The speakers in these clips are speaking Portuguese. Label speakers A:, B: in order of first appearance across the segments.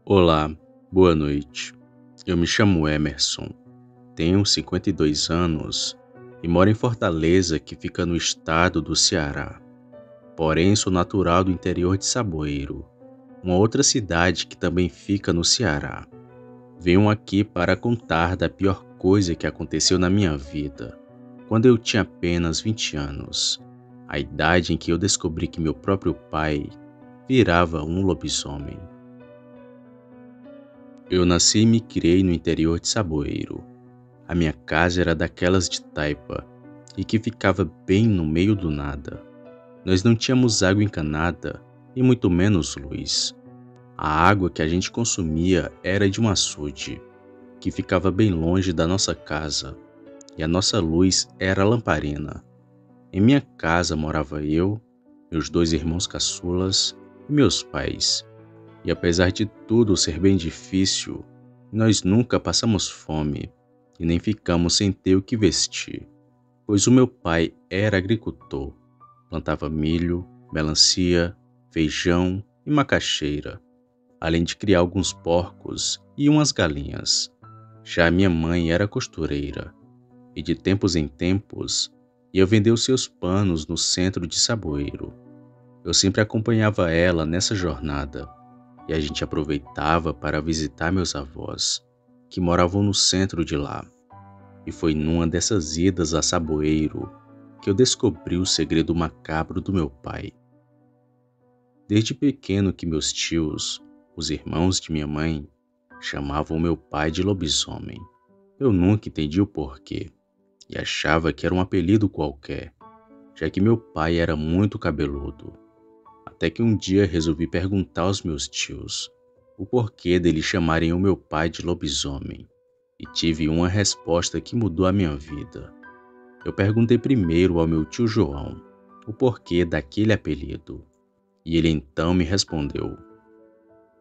A: Olá, boa noite. Eu me chamo Emerson, tenho 52 anos e moro em Fortaleza, que fica no estado do Ceará. Porém, sou natural do interior de Saboeiro, uma outra cidade que também fica no Ceará. Venho aqui para contar da pior coisa que aconteceu na minha vida, quando eu tinha apenas 20 anos, a idade em que eu descobri que meu próprio pai virava um lobisomem. Eu nasci e me criei no interior de Saboeiro. A minha casa era daquelas de taipa e que ficava bem no meio do nada. Nós não tínhamos água encanada e muito menos luz. A água que a gente consumia era de um açude, que ficava bem longe da nossa casa, e a nossa luz era a lamparina. Em minha casa morava eu, meus dois irmãos caçulas e meus pais. E apesar de tudo ser bem difícil, nós nunca passamos fome e nem ficamos sem ter o que vestir, pois o meu pai era agricultor, plantava milho, melancia, feijão e macaxeira, além de criar alguns porcos e umas galinhas. Já minha mãe era costureira e de tempos em tempos ia vender os seus panos no centro de Saboeiro. Eu sempre acompanhava ela nessa jornada e a gente aproveitava para visitar meus avós, que moravam no centro de lá. E foi numa dessas idas a Saboeiro que eu descobri o segredo macabro do meu pai. Desde pequeno que meus tios, os irmãos de minha mãe, chamavam meu pai de lobisomem. Eu nunca entendi o porquê e achava que era um apelido qualquer, já que meu pai era muito cabeludo. Até que um dia resolvi perguntar aos meus tios o porquê deles chamarem o meu pai de lobisomem, e tive uma resposta que mudou a minha vida. Eu perguntei primeiro ao meu tio João o porquê daquele apelido, e ele então me respondeu: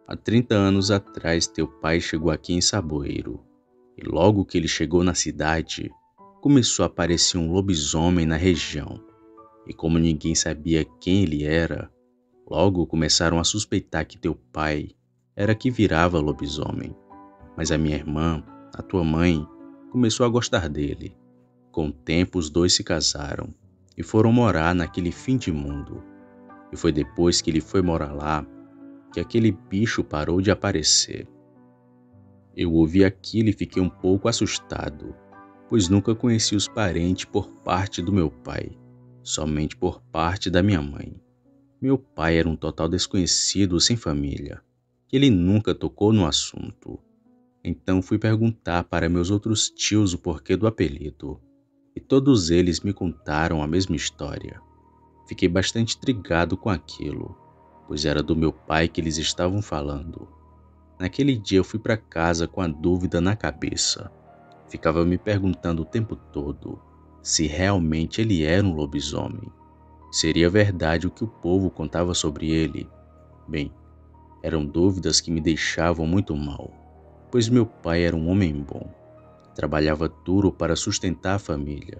A: há 30 anos atrás teu pai chegou aqui em Saboeiro, e logo que ele chegou na cidade, começou a aparecer um lobisomem na região, e como ninguém sabia quem ele era, logo começaram a suspeitar que teu pai era que virava lobisomem. Mas a minha irmã, a tua mãe, começou a gostar dele. Com o tempo os dois se casaram e foram morar naquele fim de mundo. E foi depois que ele foi morar lá que aquele bicho parou de aparecer. Eu ouvi aquilo e fiquei um pouco assustado, pois nunca conheci os parentes por parte do meu pai, somente por parte da minha mãe. Meu pai era um total desconhecido sem família. Ele nunca tocou no assunto. Então fui perguntar para meus outros tios o porquê do apelido. E todos eles me contaram a mesma história. Fiquei bastante intrigado com aquilo, pois era do meu pai que eles estavam falando. Naquele dia eu fui para casa com a dúvida na cabeça. Ficava me perguntando o tempo todo se realmente ele era um lobisomem. Seria verdade o que o povo contava sobre ele? Bem, eram dúvidas que me deixavam muito mal, pois meu pai era um homem bom. Trabalhava duro para sustentar a família.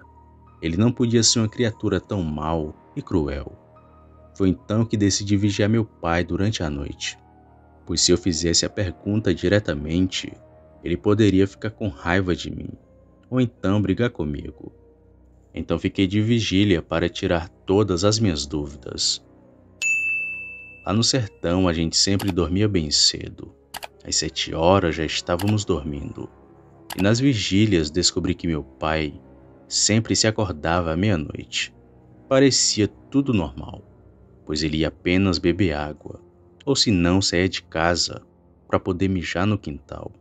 A: Ele não podia ser uma criatura tão mau e cruel. Foi então que decidi vigiar meu pai durante a noite, pois se eu fizesse a pergunta diretamente, ele poderia ficar com raiva de mim, ou então brigar comigo. Então fiquei de vigília para tirar todas as minhas dúvidas. Lá no sertão a gente sempre dormia bem cedo. Às 7 horas já estávamos dormindo. E nas vigílias descobri que meu pai sempre se acordava à meia-noite. Parecia tudo normal, pois ele ia apenas beber água, ou se não saía de casa para poder mijar no quintal.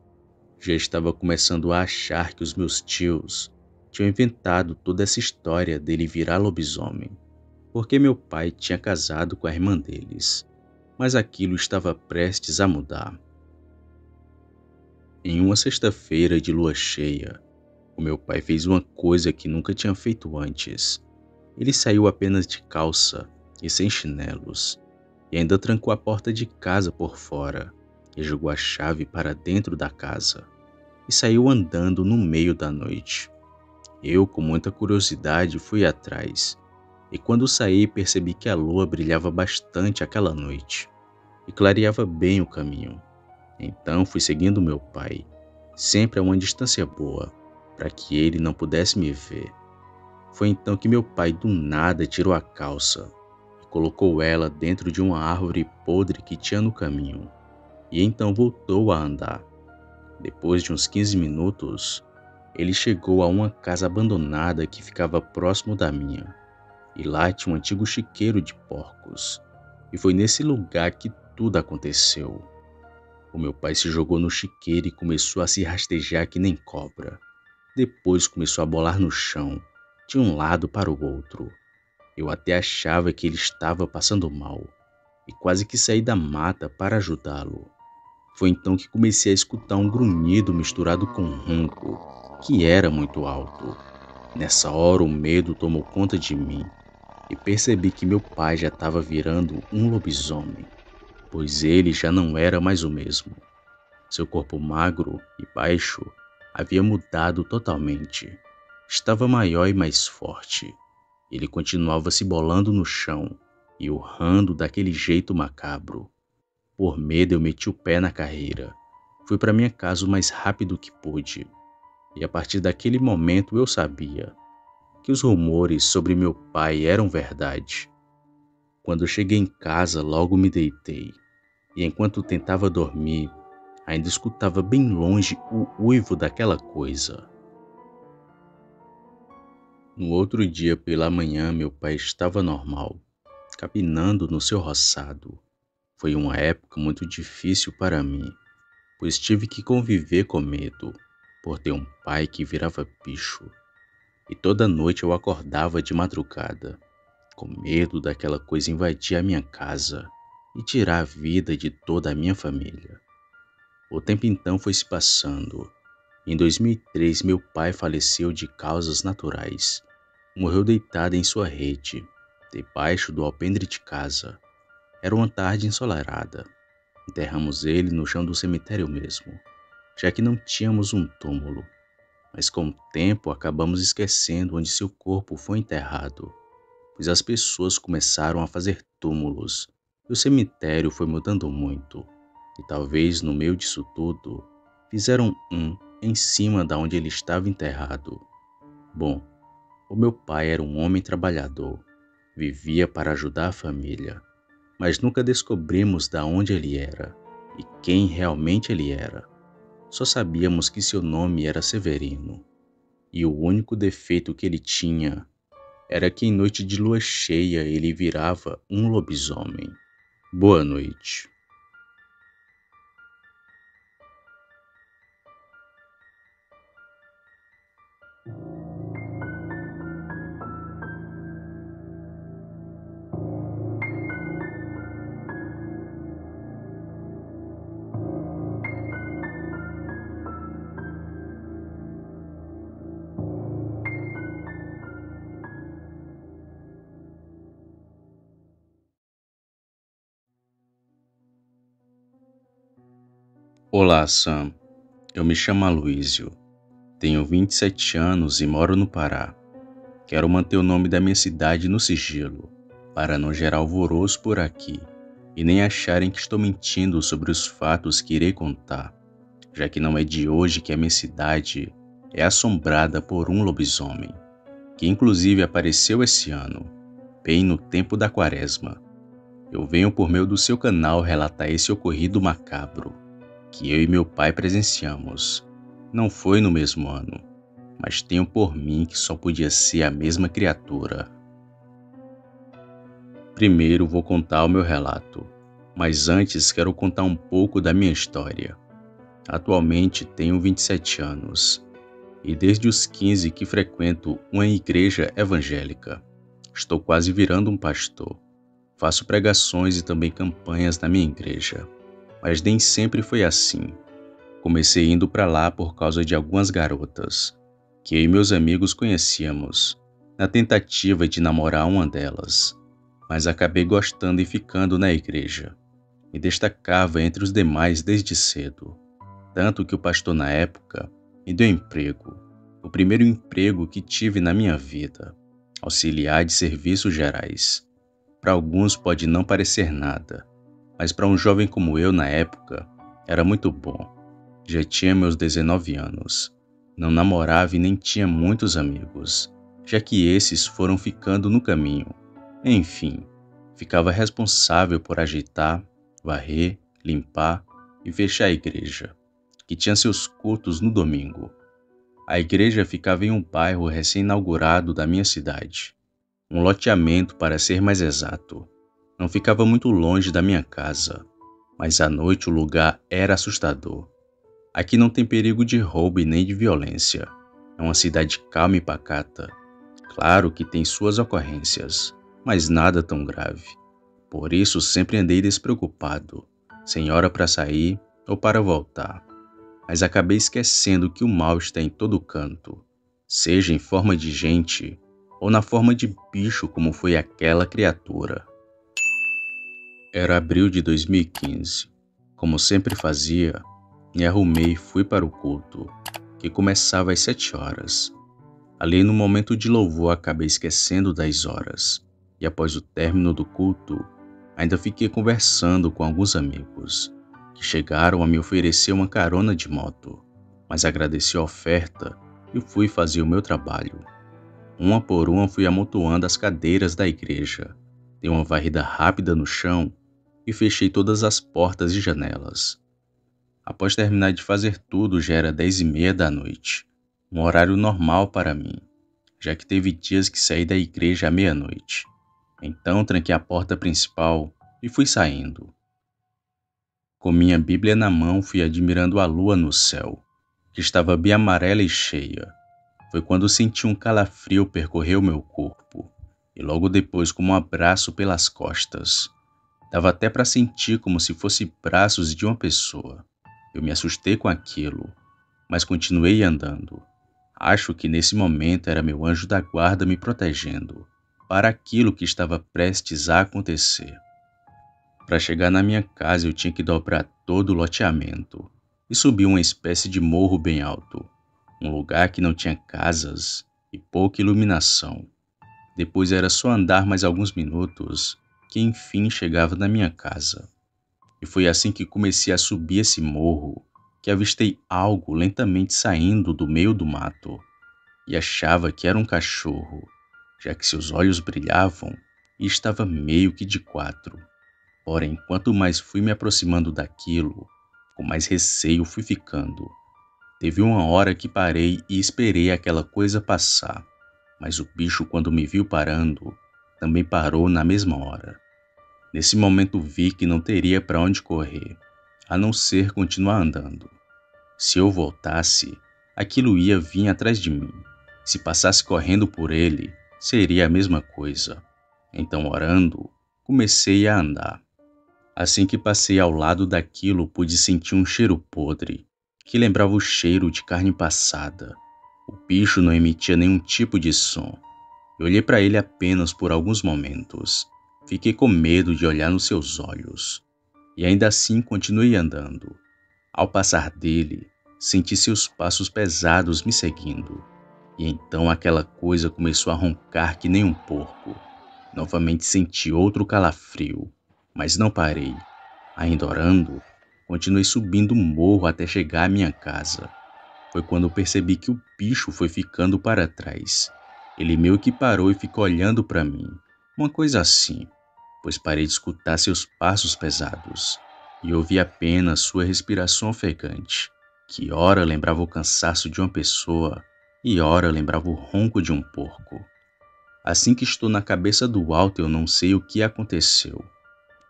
A: Já estava começando a achar que os meus tios tinham inventado toda essa história dele virar lobisomem, porque meu pai tinha casado com a irmã deles. Mas aquilo estava prestes a mudar. Em uma sexta-feira de lua cheia, o meu pai fez uma coisa que nunca tinha feito antes. Ele saiu apenas de calça e sem chinelos, e ainda trancou a porta de casa por fora, e jogou a chave para dentro da casa, e saiu andando no meio da noite. Eu, com muita curiosidade, fui atrás, e quando saí percebi que a lua brilhava bastante aquela noite, e clareava bem o caminho. Então fui seguindo meu pai, sempre a uma distância boa, para que ele não pudesse me ver. Foi então que meu pai do nada tirou a calça e colocou ela dentro de uma árvore podre que tinha no caminho, e então voltou a andar. Depois de uns 15 minutos, ele chegou a uma casa abandonada que ficava próximo da minha, e lá tinha um antigo chiqueiro de porcos. E foi nesse lugar que tudo aconteceu. O meu pai se jogou no chiqueiro e começou a se rastejar que nem cobra. Depois começou a bolar no chão, de um lado para o outro. Eu até achava que ele estava passando mal, e quase que saí da mata para ajudá-lo. Foi então que comecei a escutar um grunhido misturado com um ronco, que era muito alto. Nessa hora o medo tomou conta de mim, e percebi que meu pai já estava virando um lobisomem, pois ele já não era mais o mesmo. Seu corpo magro e baixo havia mudado totalmente. Estava maior e mais forte. Ele continuava se bolando no chão e urrando daquele jeito macabro. Por medo, eu meti o pé na carreira. Fui para minha casa o mais rápido que pude. E a partir daquele momento eu sabia que os rumores sobre meu pai eram verdade. Quando eu cheguei em casa, logo me deitei. E enquanto tentava dormir, ainda escutava bem longe o uivo daquela coisa. No outro dia pela manhã, meu pai estava normal, capinando no seu roçado. Foi uma época muito difícil para mim, pois tive que conviver com medo, por ter um pai que virava bicho. E toda noite eu acordava de madrugada, com medo daquela coisa invadir a minha casa e tirar a vida de toda a minha família. O tempo então foi se passando. Em 2003, meu pai faleceu de causas naturais. Morreu deitado em sua rede, debaixo do alpendre de casa. Era uma tarde ensolarada. Enterramos ele no chão do cemitério mesmo, já que não tínhamos um túmulo. Mas com o tempo acabamos esquecendo onde seu corpo foi enterrado, pois as pessoas começaram a fazer túmulos e o cemitério foi mudando muito. E talvez no meio disso tudo, fizeram um em cima da onde ele estava enterrado. Bom, o meu pai era um homem trabalhador, vivia para ajudar a família, mas nunca descobrimos da onde ele era e quem realmente ele era. Só sabíamos que seu nome era Severino, e o único defeito que ele tinha era que em noite de lua cheia ele virava um lobisomem. Boa noite. Olá, Sam. Eu me chamo Aloísio. Tenho 27 anos e moro no Pará. Quero manter o nome da minha cidade no sigilo, para não gerar alvoroço por aqui e nem acharem que estou mentindo sobre os fatos que irei contar, já que não é de hoje que a minha cidade é assombrada por um lobisomem, que inclusive apareceu esse ano, bem no tempo da quaresma. Eu venho por meio do seu canal relatar esse ocorrido macabro, que eu e meu pai presenciamos. Não foi no mesmo ano, mas tenho por mim que só podia ser a mesma criatura. Primeiro vou contar o meu relato, mas antes quero contar um pouco da minha história. Atualmente tenho 27 anos e desde os 15 que frequento uma igreja evangélica. Estou quase virando um pastor. Faço pregações e também campanhas na minha igreja, mas nem sempre foi assim. Comecei indo para lá por causa de algumas garotas, que eu e meus amigos conhecíamos, na tentativa de namorar uma delas, mas acabei gostando e ficando na igreja. Me destacava entre os demais desde cedo, tanto que o pastor na época me deu emprego, o primeiro emprego que tive na minha vida, auxiliar de serviços gerais. Para alguns pode não parecer nada, mas para um jovem como eu na época, Era muito bom. Já tinha meus 19 anos. Não namorava e nem tinha muitos amigos, já que esses foram ficando no caminho. Enfim, ficava responsável por ajeitar, varrer, limpar e fechar a igreja, que tinha seus cultos no domingo. A igreja ficava em um bairro recém-inaugurado da minha cidade. Um loteamento, para ser mais exato. Não ficava muito longe da minha casa, mas à noite o lugar era assustador. Aqui não tem perigo de roubo e nem de violência. É uma cidade calma e pacata. Claro que tem suas ocorrências, mas nada tão grave. Por isso sempre andei despreocupado, sem hora para sair ou para voltar. Mas acabei esquecendo que o mal está em todo canto, seja em forma de gente ou na forma de bicho como foi aquela criatura. Era abril de 2015. Como sempre fazia, me arrumei e fui para o culto, que começava às 7 horas. Ali no momento de louvor acabei esquecendo das horas, e após o término do culto, ainda fiquei conversando com alguns amigos, que chegaram a me oferecer uma carona de moto, mas agradeci a oferta e fui fazer o meu trabalho. Uma por uma fui amontoando as cadeiras da igreja, dei uma varrida rápida no chão e fechei todas as portas e janelas. Após terminar de fazer tudo, já era 10h30 da noite, um horário normal para mim, já que teve dias que saí da igreja à meia-noite. Então tranquei a porta principal e fui saindo. Com minha Bíblia na mão, fui admirando a lua no céu, que estava bem amarela e cheia. Foi quando senti um calafrio percorrer o meu corpo, e logo depois como um abraço pelas costas. Dava até para sentir como se fosse braços de uma pessoa. Eu me assustei com aquilo, mas continuei andando. Acho que nesse momento era meu anjo da guarda me protegendo para aquilo que estava prestes a acontecer. Para chegar na minha casa eu tinha que dobrar todo o loteamento e subir uma espécie de morro bem alto, um lugar que não tinha casas e pouca iluminação. Depois era só andar mais alguns minutos que enfim chegava na minha casa. E foi assim que comecei a subir esse morro que avistei algo lentamente saindo do meio do mato e achava que era um cachorro, já que seus olhos brilhavam e estava meio que de quatro. Porém, quanto mais fui me aproximando daquilo, com mais receio fui ficando. Teve uma hora que parei e esperei aquela coisa passar, mas o bicho, quando me viu parando, também parou na mesma hora. Nesse momento vi que não teria para onde correr, a não ser continuar andando. Se eu voltasse, aquilo ia vir atrás de mim. Se passasse correndo por ele, seria a mesma coisa. Então, orando, comecei a andar. Assim que passei ao lado daquilo, pude sentir um cheiro podre, que lembrava o cheiro de carne passada. O bicho não emitia nenhum tipo de som. Eu olhei para ele apenas por alguns momentos. Fiquei com medo de olhar nos seus olhos. E ainda assim continuei andando. Ao passar dele, senti seus passos pesados me seguindo. E então aquela coisa começou a roncar que nem um porco. Novamente senti outro calafrio, mas não parei. Ainda orando, continuei subindo o morro até chegar à minha casa. Foi quando eu percebi que o bicho foi ficando para trás. Ele meio que parou e ficou olhando para mim. Uma coisa assim, pois parei de escutar seus passos pesados e ouvi apenas sua respiração ofegante, que ora lembrava o cansaço de uma pessoa e ora lembrava o ronco de um porco. Assim que estou na cabeça do alto, eu não sei o que aconteceu,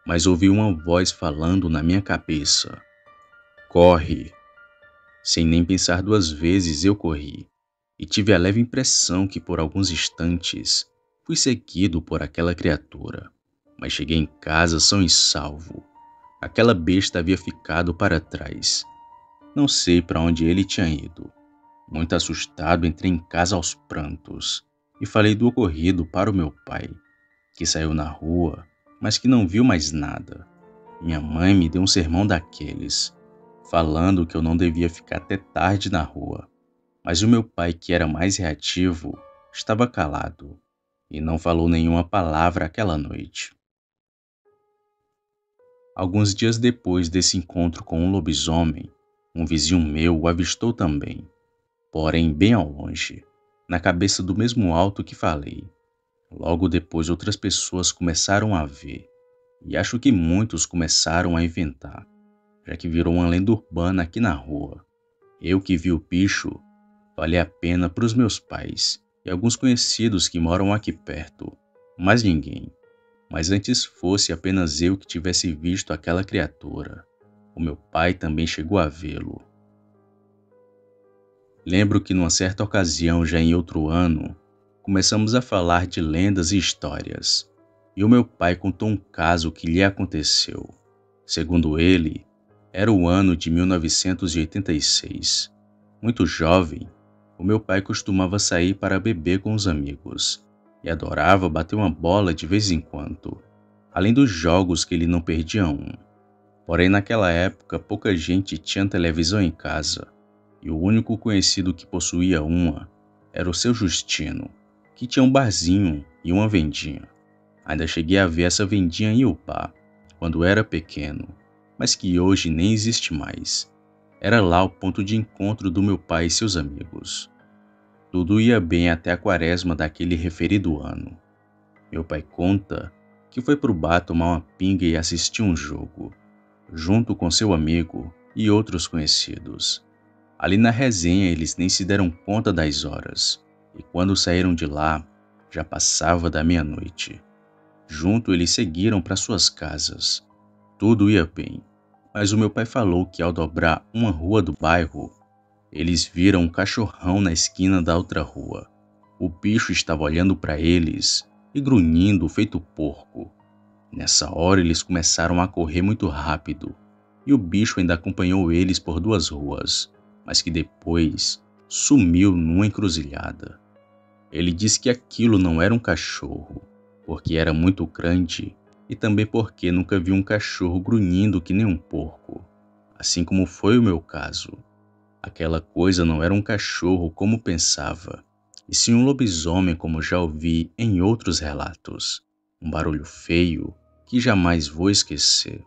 A: mas ouvi uma voz falando na minha cabeça: corre! Sem nem pensar duas vezes, eu corri, e tive a leve impressão que por alguns instantes fui seguido por aquela criatura. Mas cheguei em casa são e salvo. Aquela besta havia ficado para trás. Não sei para onde ele tinha ido. Muito assustado, entrei em casa aos prantos e falei do ocorrido para o meu pai, que saiu na rua, mas que não viu mais nada. Minha mãe me deu um sermão daqueles, falando que eu não devia ficar até tarde na rua. Mas o meu pai, que era mais reativo, estava calado e não falou nenhuma palavra aquela noite. Alguns dias depois desse encontro com um lobisomem, um vizinho meu o avistou também, porém bem ao longe, na cabeça do mesmo alto que falei. Logo depois outras pessoas começaram a ver, e acho que muitos começaram a inventar, já que virou uma lenda urbana aqui na rua. Eu que vi o bicho, vale a pena para os meus pais e alguns conhecidos que moram aqui perto, mais ninguém. Mas antes fosse apenas eu que tivesse visto aquela criatura. O meu pai também chegou a vê-lo. Lembro que numa certa ocasião, já em outro ano, começamos a falar de lendas e histórias, e o meu pai contou um caso que lhe aconteceu. Segundo ele, era o ano de 1986. Muito jovem, o meu pai costumava sair para beber com os amigos e adorava bater uma bola de vez em quando, além dos jogos que ele não perdia um. Porém, naquela época, pouca gente tinha televisão em casa, e o único conhecido que possuía uma era o seu Justino, que tinha um barzinho e uma vendinha. Ainda cheguei a ver essa vendinha em Upá, quando era pequeno, mas que hoje nem existe mais. Era lá o ponto de encontro do meu pai e seus amigos. Tudo ia bem até a quaresma daquele referido ano. Meu pai conta que foi pro bar tomar uma pinga e assistir um jogo, junto com seu amigo e outros conhecidos. Ali na resenha eles nem se deram conta das horas, e quando saíram de lá, já passava da meia-noite. Junto eles seguiram para suas casas. Tudo ia bem, mas o meu pai falou que ao dobrar uma rua do bairro, eles viram um cachorrão na esquina da outra rua. O bicho estava olhando para eles e grunhindo feito porco. Nessa hora eles começaram a correr muito rápido, e o bicho ainda acompanhou eles por 2 ruas, mas que depois sumiu numa encruzilhada. Ele disse que aquilo não era um cachorro, porque era muito grande e também porque nunca viu um cachorro grunhindo que nem um porco, assim como foi o meu caso. Aquela coisa não era um cachorro como pensava, e sim um lobisomem como já ouvi em outros relatos. Um barulho feio que jamais vou esquecer.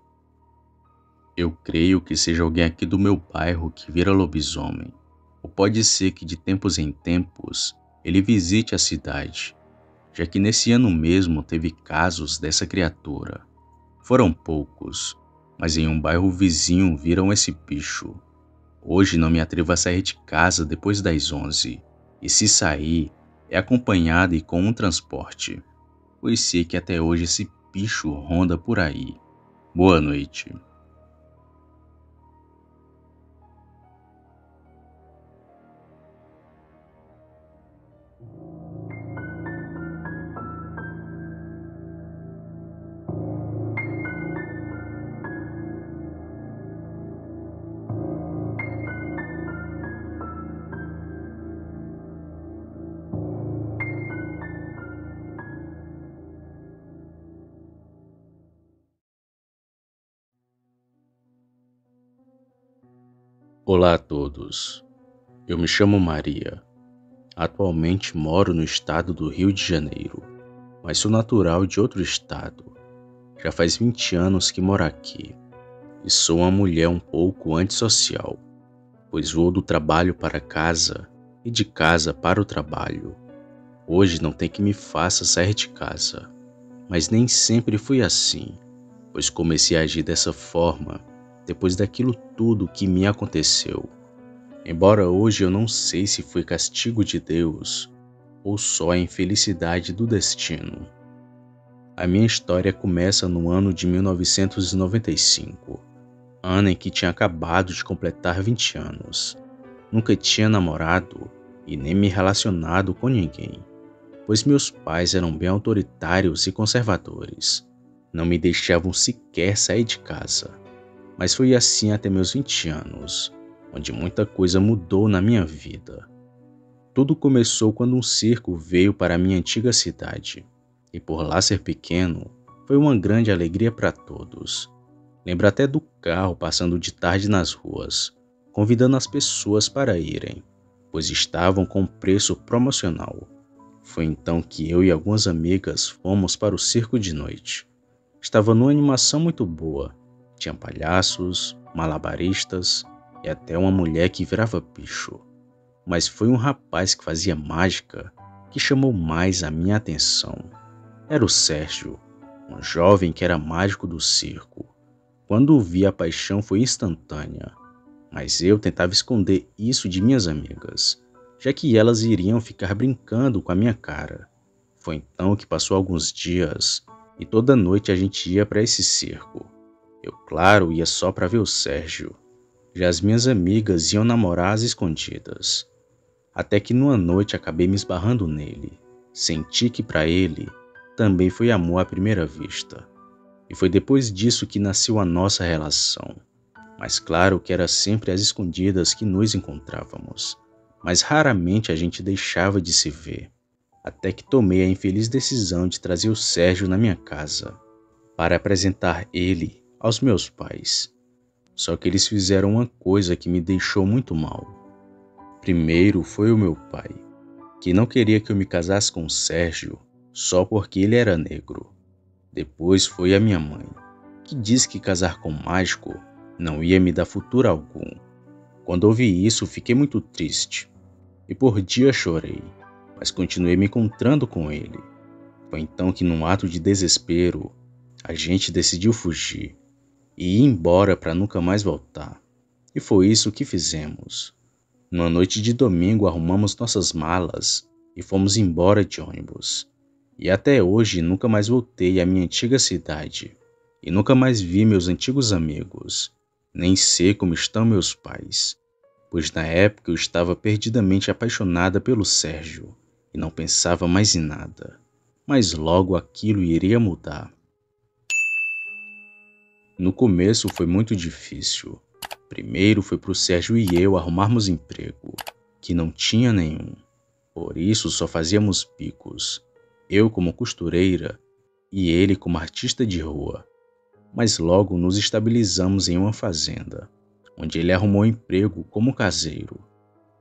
A: Eu creio que seja alguém aqui do meu bairro que vira lobisomem, ou pode ser que de tempos em tempos ele visite a cidade, já que nesse ano mesmo teve casos dessa criatura. Foram poucos, mas em um bairro vizinho viram esse bicho. Hoje não me atrevo a sair de casa depois das 11, e se sair, é acompanhado e com um transporte, pois sei que até hoje esse bicho ronda por aí. Boa noite. Olá a todos, eu me chamo Maria. Atualmente moro no estado do Rio de Janeiro, mas sou natural de outro estado. Já faz 20 anos que moro aqui e sou uma mulher um pouco antissocial, pois vou do trabalho para casa e de casa para o trabalho. Hoje não tem que me faça sair de casa, mas nem sempre fui assim, pois comecei a agir dessa forma depois daquilo tudo que me aconteceu. Embora hoje eu não sei se foi castigo de Deus ou só a infelicidade do destino. A minha história começa no ano de 1995, ano em que tinha acabado de completar 20 anos. Nunca tinha namorado e nem me relacionado com ninguém, pois meus pais eram bem autoritários e conservadores. Não me deixavam sequer sair de casa. Mas foi assim até meus 20 anos, onde muita coisa mudou na minha vida. Tudo começou quando um circo veio para a minha antiga cidade, e por lá ser pequeno, foi uma grande alegria para todos. Lembro até do carro passando de tarde nas ruas, convidando as pessoas para irem, pois estavam com preço promocional. Foi então que eu e algumas amigas fomos para o circo de noite. Estava numa animação muito boa, Tinha palhaços, malabaristas e até uma mulher que virava bicho. Mas foi um rapaz que fazia mágica que chamou mais a minha atenção. Era o Sérgio, um jovem que era mágico do circo. Quando o vi, a paixão foi instantânea, mas eu tentava esconder isso de minhas amigas, já que elas iriam ficar brincando com a minha cara. Foi então que passou alguns dias e toda noite a gente ia para esse circo. Eu, claro, ia só para ver o Sérgio. Já as minhas amigas iam namorar às escondidas. Até que numa noite acabei me esbarrando nele. Senti que para ele também foi amor à primeira vista. E foi depois disso que nasceu a nossa relação. Mas claro que era sempre às escondidas que nos encontrávamos. Mas raramente a gente deixava de se ver. Até que tomei a infeliz decisão de trazer o Sérgio na minha casa, para apresentar ele aos meus pais. Só que eles fizeram uma coisa que me deixou muito mal. Primeiro foi o meu pai, que não queria que eu me casasse com o Sérgio só porque ele era negro. Depois foi a minha mãe, que disse que casar com um mágico não ia me dar futuro algum. Quando ouvi isso, fiquei muito triste e por dias chorei, mas continuei me encontrando com ele. Foi então que, num ato de desespero, a gente decidiu fugir e ir embora para nunca mais voltar. E foi isso que fizemos. Numa noite de domingo, arrumamos nossas malas e fomos embora de ônibus. E até hoje nunca mais voltei à minha antiga cidade. E nunca mais vi meus antigos amigos. Nem sei como estão meus pais. Pois na época eu estava perdidamente apaixonada pelo Sérgio e não pensava mais em nada. Mas logo aquilo iria mudar. No começo foi muito difícil. Primeiro foi para o Sérgio e eu arrumarmos emprego, que não tinha nenhum. Por isso só fazíamos bicos, eu como costureira e ele como artista de rua. Mas logo nos estabilizamos em uma fazenda, onde ele arrumou emprego como caseiro.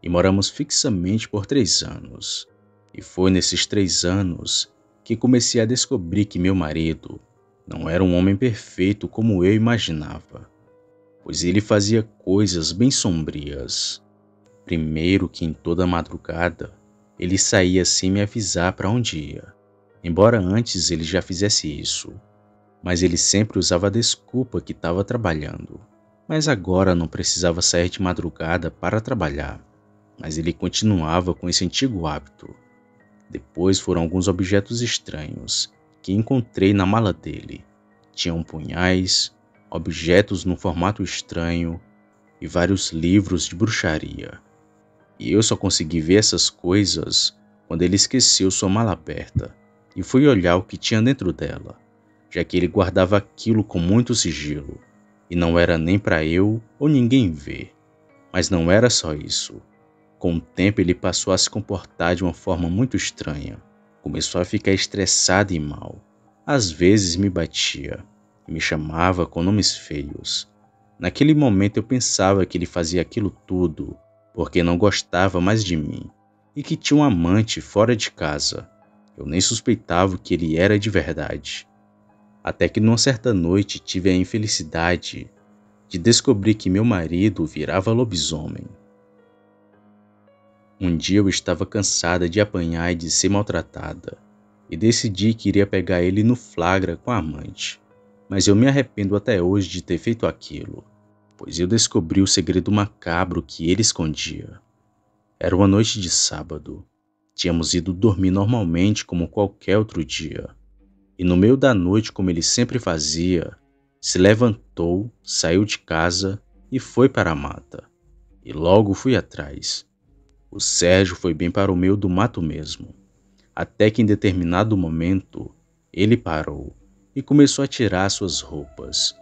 A: E moramos fixamente por 3 anos. E foi nesses 3 anos que comecei a descobrir que meu marido não era um homem perfeito como eu imaginava, pois ele fazia coisas bem sombrias. Primeiro que em toda madrugada ele saía sem me avisar para onde ia, embora antes ele já fizesse isso, mas ele sempre usava a desculpa que estava trabalhando. Mas agora não precisava sair de madrugada para trabalhar, mas ele continuava com esse antigo hábito. Depois foram alguns objetos estranhos que encontrei na mala dele. Tinham punhais, objetos num formato estranho e vários livros de bruxaria. E eu só consegui ver essas coisas quando ele esqueceu sua mala aberta e fui olhar o que tinha dentro dela, já que ele guardava aquilo com muito sigilo e não era nem para eu ou ninguém ver. Mas não era só isso. Com o tempo ele passou a se comportar de uma forma muito estranha. Começou a ficar estressado e mal. Às vezes me batia e me chamava com nomes feios. Naquele momento eu pensava que ele fazia aquilo tudo porque não gostava mais de mim e que tinha um amante fora de casa. Eu nem suspeitava que ele era de verdade. Até que numa certa noite tive a infelicidade de descobrir que meu marido virava lobisomem. Um dia eu estava cansada de apanhar e de ser maltratada, e decidi que iria pegar ele no flagra com a amante. Mas eu me arrependo até hoje de ter feito aquilo, pois eu descobri o segredo macabro que ele escondia. Era uma noite de sábado. Tínhamos ido dormir normalmente como qualquer outro dia. E no meio da noite, como ele sempre fazia, se levantou, saiu de casa e foi para a mata. E logo fui atrás. O Sérgio foi bem para o meio do mato mesmo, até que em determinado momento ele parou e começou a tirar suas roupas.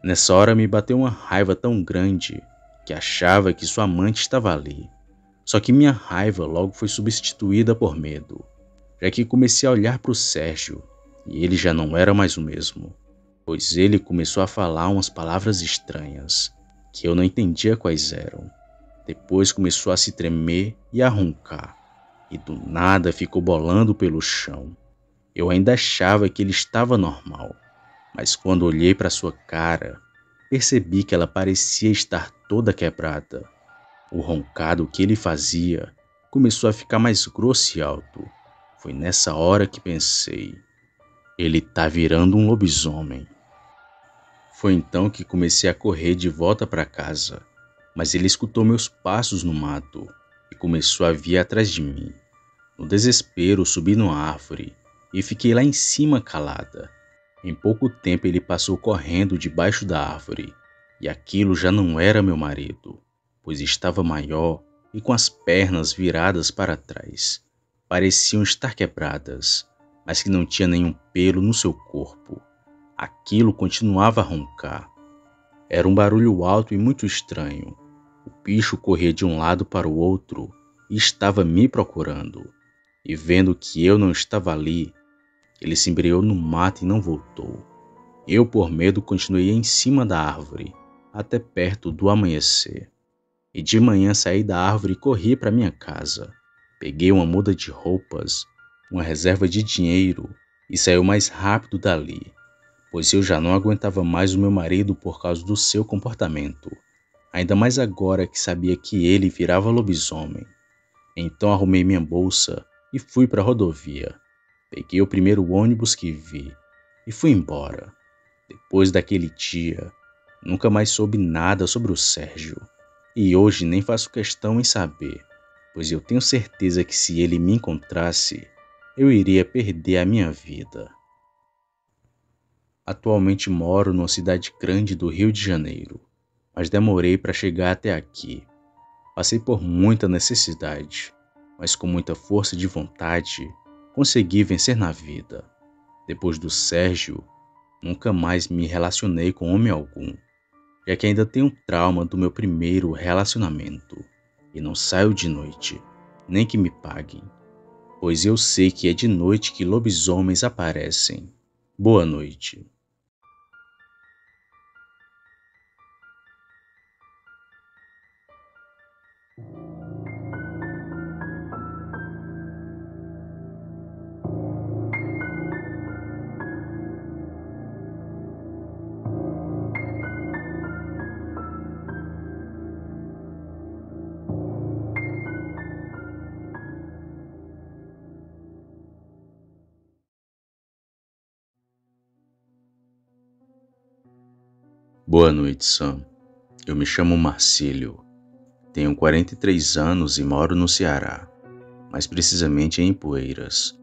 A: Nessa hora me bateu uma raiva tão grande que achava que sua amante estava ali. Só que minha raiva logo foi substituída por medo, já que comecei a olhar para o Sérgio e ele já não era mais o mesmo, pois ele começou a falar umas palavras estranhas que eu não entendia quais eram. Depois começou a se tremer e a roncar, e do nada ficou bolando pelo chão. Eu ainda achava que ele estava normal, mas quando olhei para sua cara, percebi que ela parecia estar toda quebrada. O roncado que ele fazia começou a ficar mais grosso e alto. Foi nessa hora que pensei: ele tá virando um lobisomem. Foi então que comecei a correr de volta para casa, mas ele escutou meus passos no mato e começou a vir atrás de mim. No desespero, subi numa árvore e fiquei lá em cima calada. Em pouco tempo ele passou correndo debaixo da árvore, e aquilo já não era meu marido, pois estava maior e com as pernas viradas para trás. Pareciam estar quebradas, mas que não tinha nenhum pelo no seu corpo. Aquilo continuava a roncar. Era um barulho alto e muito estranho. O bicho corria de um lado para o outro e estava me procurando. E vendo que eu não estava ali, ele se embreou no mato e não voltou. Eu, por medo, continuei em cima da árvore, até perto do amanhecer. E de manhã saí da árvore e corri para minha casa. Peguei uma muda de roupas, uma reserva de dinheiro e saí o mais rápido dali, pois eu já não aguentava mais o meu marido por causa do seu comportamento, ainda mais agora que sabia que ele virava lobisomem. Então arrumei minha bolsa e fui para a rodovia. Peguei o primeiro ônibus que vi e fui embora. Depois daquele dia, nunca mais soube nada sobre o Sérgio. E hoje nem faço questão em saber, pois eu tenho certeza que se ele me encontrasse, eu iria perder a minha vida. Atualmente moro numa cidade grande do Rio de Janeiro, mas demorei para chegar até aqui. Passei por muita necessidade, mas com muita força de vontade, consegui vencer na vida. Depois do Sérgio, nunca mais me relacionei com homem algum, já que ainda tenho trauma do meu primeiro relacionamento e não saio de noite, nem que me paguem, pois eu sei que é de noite que lobisomens aparecem. Boa noite. Boa noite, Sam. Eu me chamo Marcílio. Tenho 43 anos e moro no Ceará, mais precisamente em Ipueiras,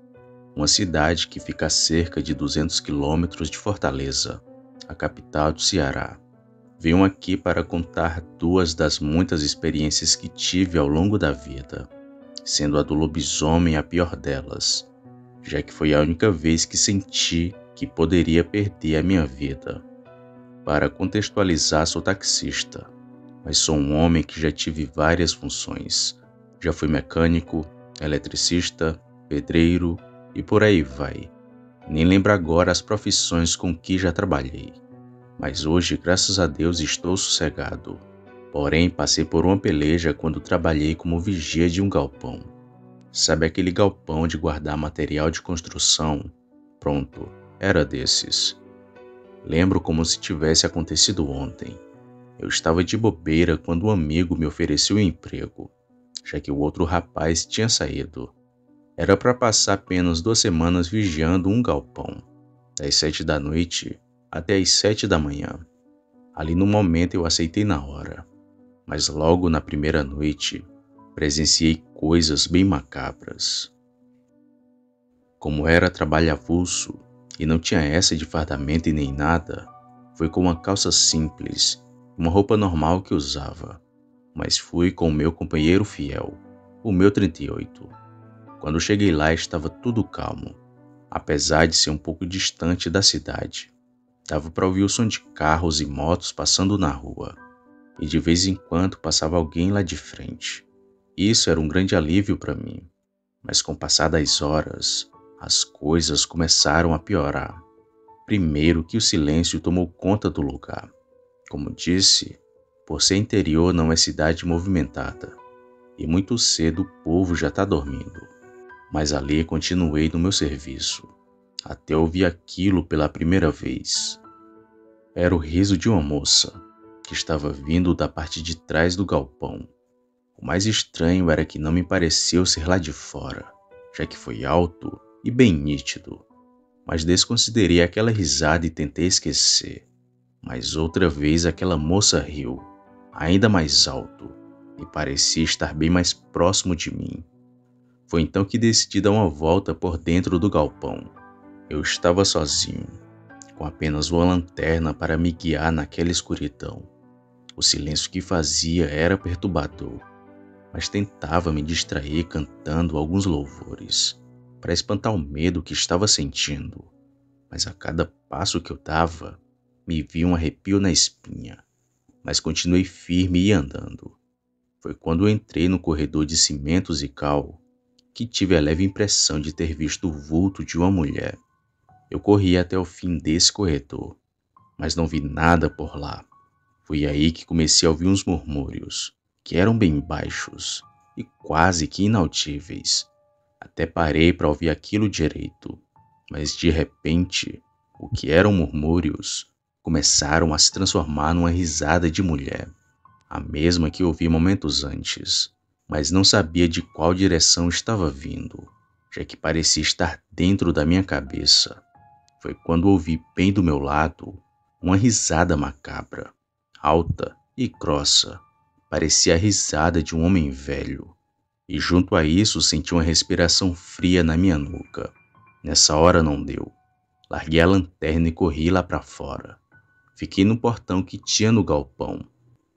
A: uma cidade que fica a cerca de 200 quilômetros de Fortaleza, a capital do Ceará. Venho aqui para contar duas das muitas experiências que tive ao longo da vida, sendo a do lobisomem a pior delas, já que foi a única vez que senti que poderia perder a minha vida. Para contextualizar, sou taxista, mas sou um homem que já tive várias funções. Já fui mecânico, eletricista, pedreiro e por aí vai. Nem lembro agora as profissões com que já trabalhei. Mas hoje, graças a Deus, estou sossegado. Porém, passei por uma peleja quando trabalhei como vigia de um galpão. Sabe aquele galpão de guardar material de construção? Pronto, era desses. Lembro como se tivesse acontecido ontem. Eu estava de bobeira quando um amigo me ofereceu um emprego, já que o outro rapaz tinha saído. Era para passar apenas 2 semanas vigiando um galpão, das 7 da noite até as 7 da manhã. Ali no momento eu aceitei na hora, mas logo na primeira noite presenciei coisas bem macabras. Como era trabalho avulso e não tinha essa de fardamento e nem nada, foi com uma calça simples, uma roupa normal que usava, mas fui com o meu companheiro fiel, o meu 38. Quando cheguei lá estava tudo calmo, apesar de ser um pouco distante da cidade. Dava para ouvir o som de carros e motos passando na rua, e de vez em quando passava alguém lá de frente. Isso era um grande alívio para mim, mas com o passar das horas, as coisas começaram a piorar. Primeiro que o silêncio tomou conta do lugar. Como disse, por ser interior não é cidade movimentada, e muito cedo o povo já está dormindo. Mas ali continuei no meu serviço, até ouvir aquilo pela primeira vez. Era o riso de uma moça, que estava vindo da parte de trás do galpão. O mais estranho era que não me pareceu ser lá de fora, já que foi alto e bem nítido. Mas desconsiderei aquela risada e tentei esquecer. Mas outra vez aquela moça riu, ainda mais alto, e parecia estar bem mais próximo de mim. Foi então que decidi dar uma volta por dentro do galpão. Eu estava sozinho, com apenas uma lanterna para me guiar naquela escuridão. O silêncio que fazia era perturbador, mas tentava me distrair cantando alguns louvores, para espantar o medo que estava sentindo. Mas a cada passo que eu dava, me vi um arrepio na espinha, mas continuei firme e andando. Foi quando entrei no corredor de cimentos e cal que tive a leve impressão de ter visto o vulto de uma mulher. Eu corri até o fim desse corredor, mas não vi nada por lá. Foi aí que comecei a ouvir uns murmúrios, que eram bem baixos e quase que inaudíveis. Até parei para ouvir aquilo direito, mas de repente, o que eram murmúrios começaram a se transformar numa risada de mulher, a mesma que ouvi momentos antes, mas não sabia de qual direção estava vindo, já que parecia estar dentro da minha cabeça. Foi quando ouvi bem do meu lado uma risada macabra, alta e grossa. Parecia a risada de um homem velho. E junto a isso senti uma respiração fria na minha nuca. Nessa hora não deu. Larguei a lanterna e corri lá para fora. Fiquei no portão que tinha no galpão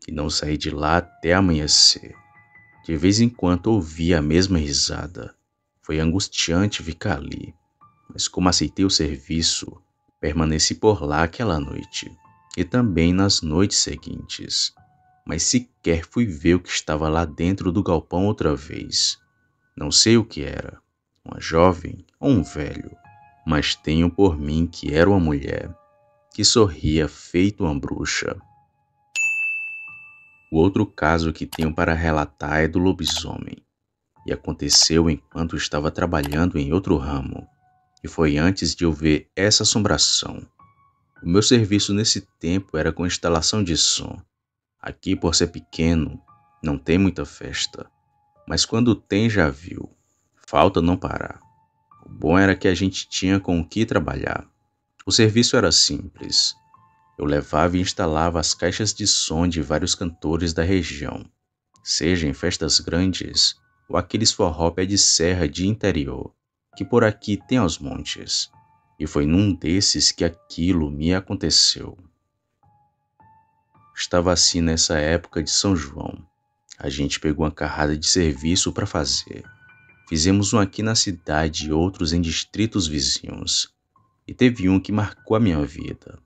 A: e não saí de lá até amanhecer. De vez em quando ouvia a mesma risada. Foi angustiante ficar ali, mas como aceitei o serviço, permaneci por lá aquela noite e também nas noites seguintes. Mas sequer fui ver o que estava lá dentro do galpão outra vez. Não sei o que era, uma jovem ou um velho, mas tenho por mim que era uma mulher, que sorria feito uma bruxa. O outro caso que tenho para relatar é do lobisomem, e aconteceu enquanto estava trabalhando em outro ramo, e foi antes de eu ver essa assombração. O meu serviço nesse tempo era com instalação de som. Aqui, por ser pequeno, não tem muita festa, mas quando tem já viu, falta não parar. O bom era que a gente tinha com o que trabalhar. O serviço era simples. Eu levava e instalava as caixas de som de vários cantores da região, seja em festas grandes ou aqueles forró pé de serra de interior, que por aqui tem aos montes. E foi num desses que aquilo me aconteceu. Estava assim nessa época de São João. A gente pegou uma carrada de serviço para fazer. Fizemos um aqui na cidade e outros em distritos vizinhos. E teve um que marcou a minha vida.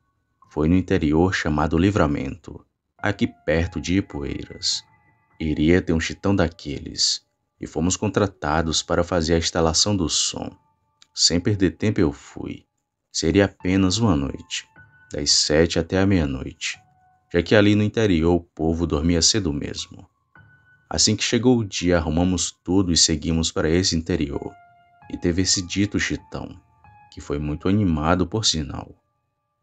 A: Foi no interior chamado Livramento, aqui perto de Ipueiras. Iria ter um chitão daqueles, e fomos contratados para fazer a instalação do som. Sem perder tempo eu fui. Seria apenas uma noite, das 7 até a meia-noite, já que ali no interior o povo dormia cedo mesmo. Assim que chegou o dia, arrumamos tudo e seguimos para esse interior. E teve esse dito chitão, que foi muito animado por sinal.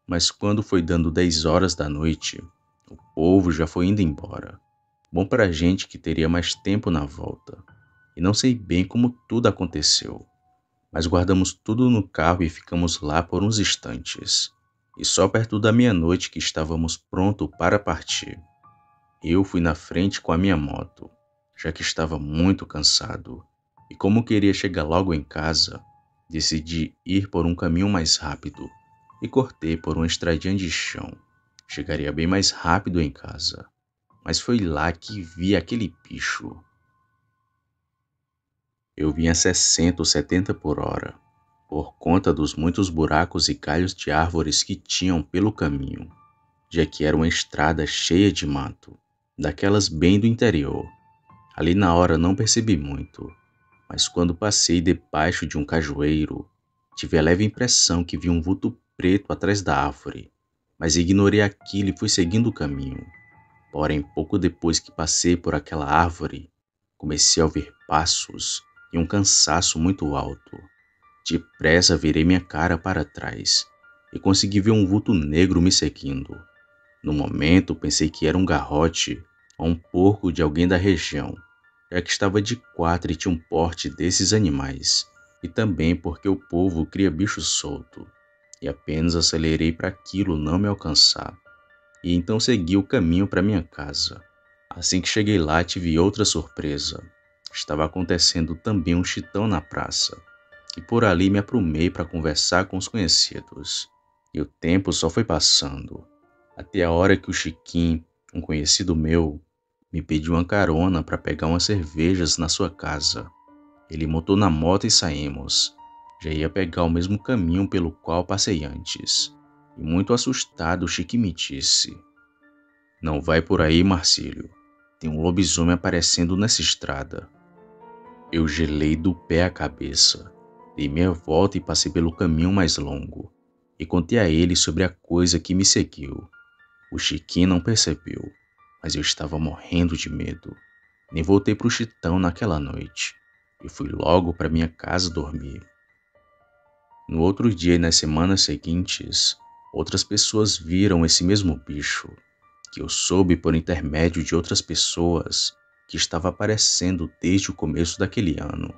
A: Mas quando foi dando 10 horas da noite, o povo já foi indo embora. Bom para a gente que teria mais tempo na volta. E não sei bem como tudo aconteceu, mas guardamos tudo no carro e ficamos lá por uns instantes. E só perto da meia-noite que estávamos prontos para partir. Eu fui na frente com a minha moto, já que estava muito cansado. E como queria chegar logo em casa, decidi ir por um caminho mais rápido e cortei por uma estradinha de chão. Chegaria bem mais rápido em casa. Mas foi lá que vi aquele bicho. Eu vinha a 60 ou 70 por hora, por conta dos muitos buracos e galhos de árvores que tinham pelo caminho, já que era uma estrada cheia de mato, daquelas bem do interior. Ali na hora não percebi muito, mas quando passei debaixo de um cajueiro, tive a leve impressão que vi um vulto preto atrás da árvore, mas ignorei aquilo e fui seguindo o caminho. Porém, pouco depois que passei por aquela árvore, comecei a ouvir passos e um cansaço muito alto. Depressa virei minha cara para trás e consegui ver um vulto negro me seguindo. No momento, pensei que era um garrote ou um porco de alguém da região, já que estava de quatro e tinha um porte desses animais, e também porque o povo cria bicho solto, e apenas acelerei para aquilo não me alcançar, e então segui o caminho para minha casa. Assim que cheguei lá, tive outra surpresa. Estava acontecendo também um chitão na praça, e por ali me aprumei para conversar com os conhecidos. E o tempo só foi passando, até a hora que o Chiquinho, um conhecido meu, me pediu uma carona para pegar umas cervejas na sua casa. Ele montou na moto e saímos. Já ia pegar o mesmo caminho pelo qual passei antes. E muito assustado, o Chiquinho me disse: "Não vai por aí, Marcílio. Tem um lobisomem aparecendo nessa estrada." Eu gelei do pé à cabeça. Dei meia volta e passei pelo caminho mais longo. E contei a ele sobre a coisa que me seguiu. O Chiquinho não percebeu, mas eu estava morrendo de medo. Nem voltei para o Chitão naquela noite. E fui logo para minha casa dormir. No outro dia e nas semanas seguintes, outras pessoas viram esse mesmo bicho, que eu soube por intermédio de outras pessoas que estava aparecendo desde o começo daquele ano.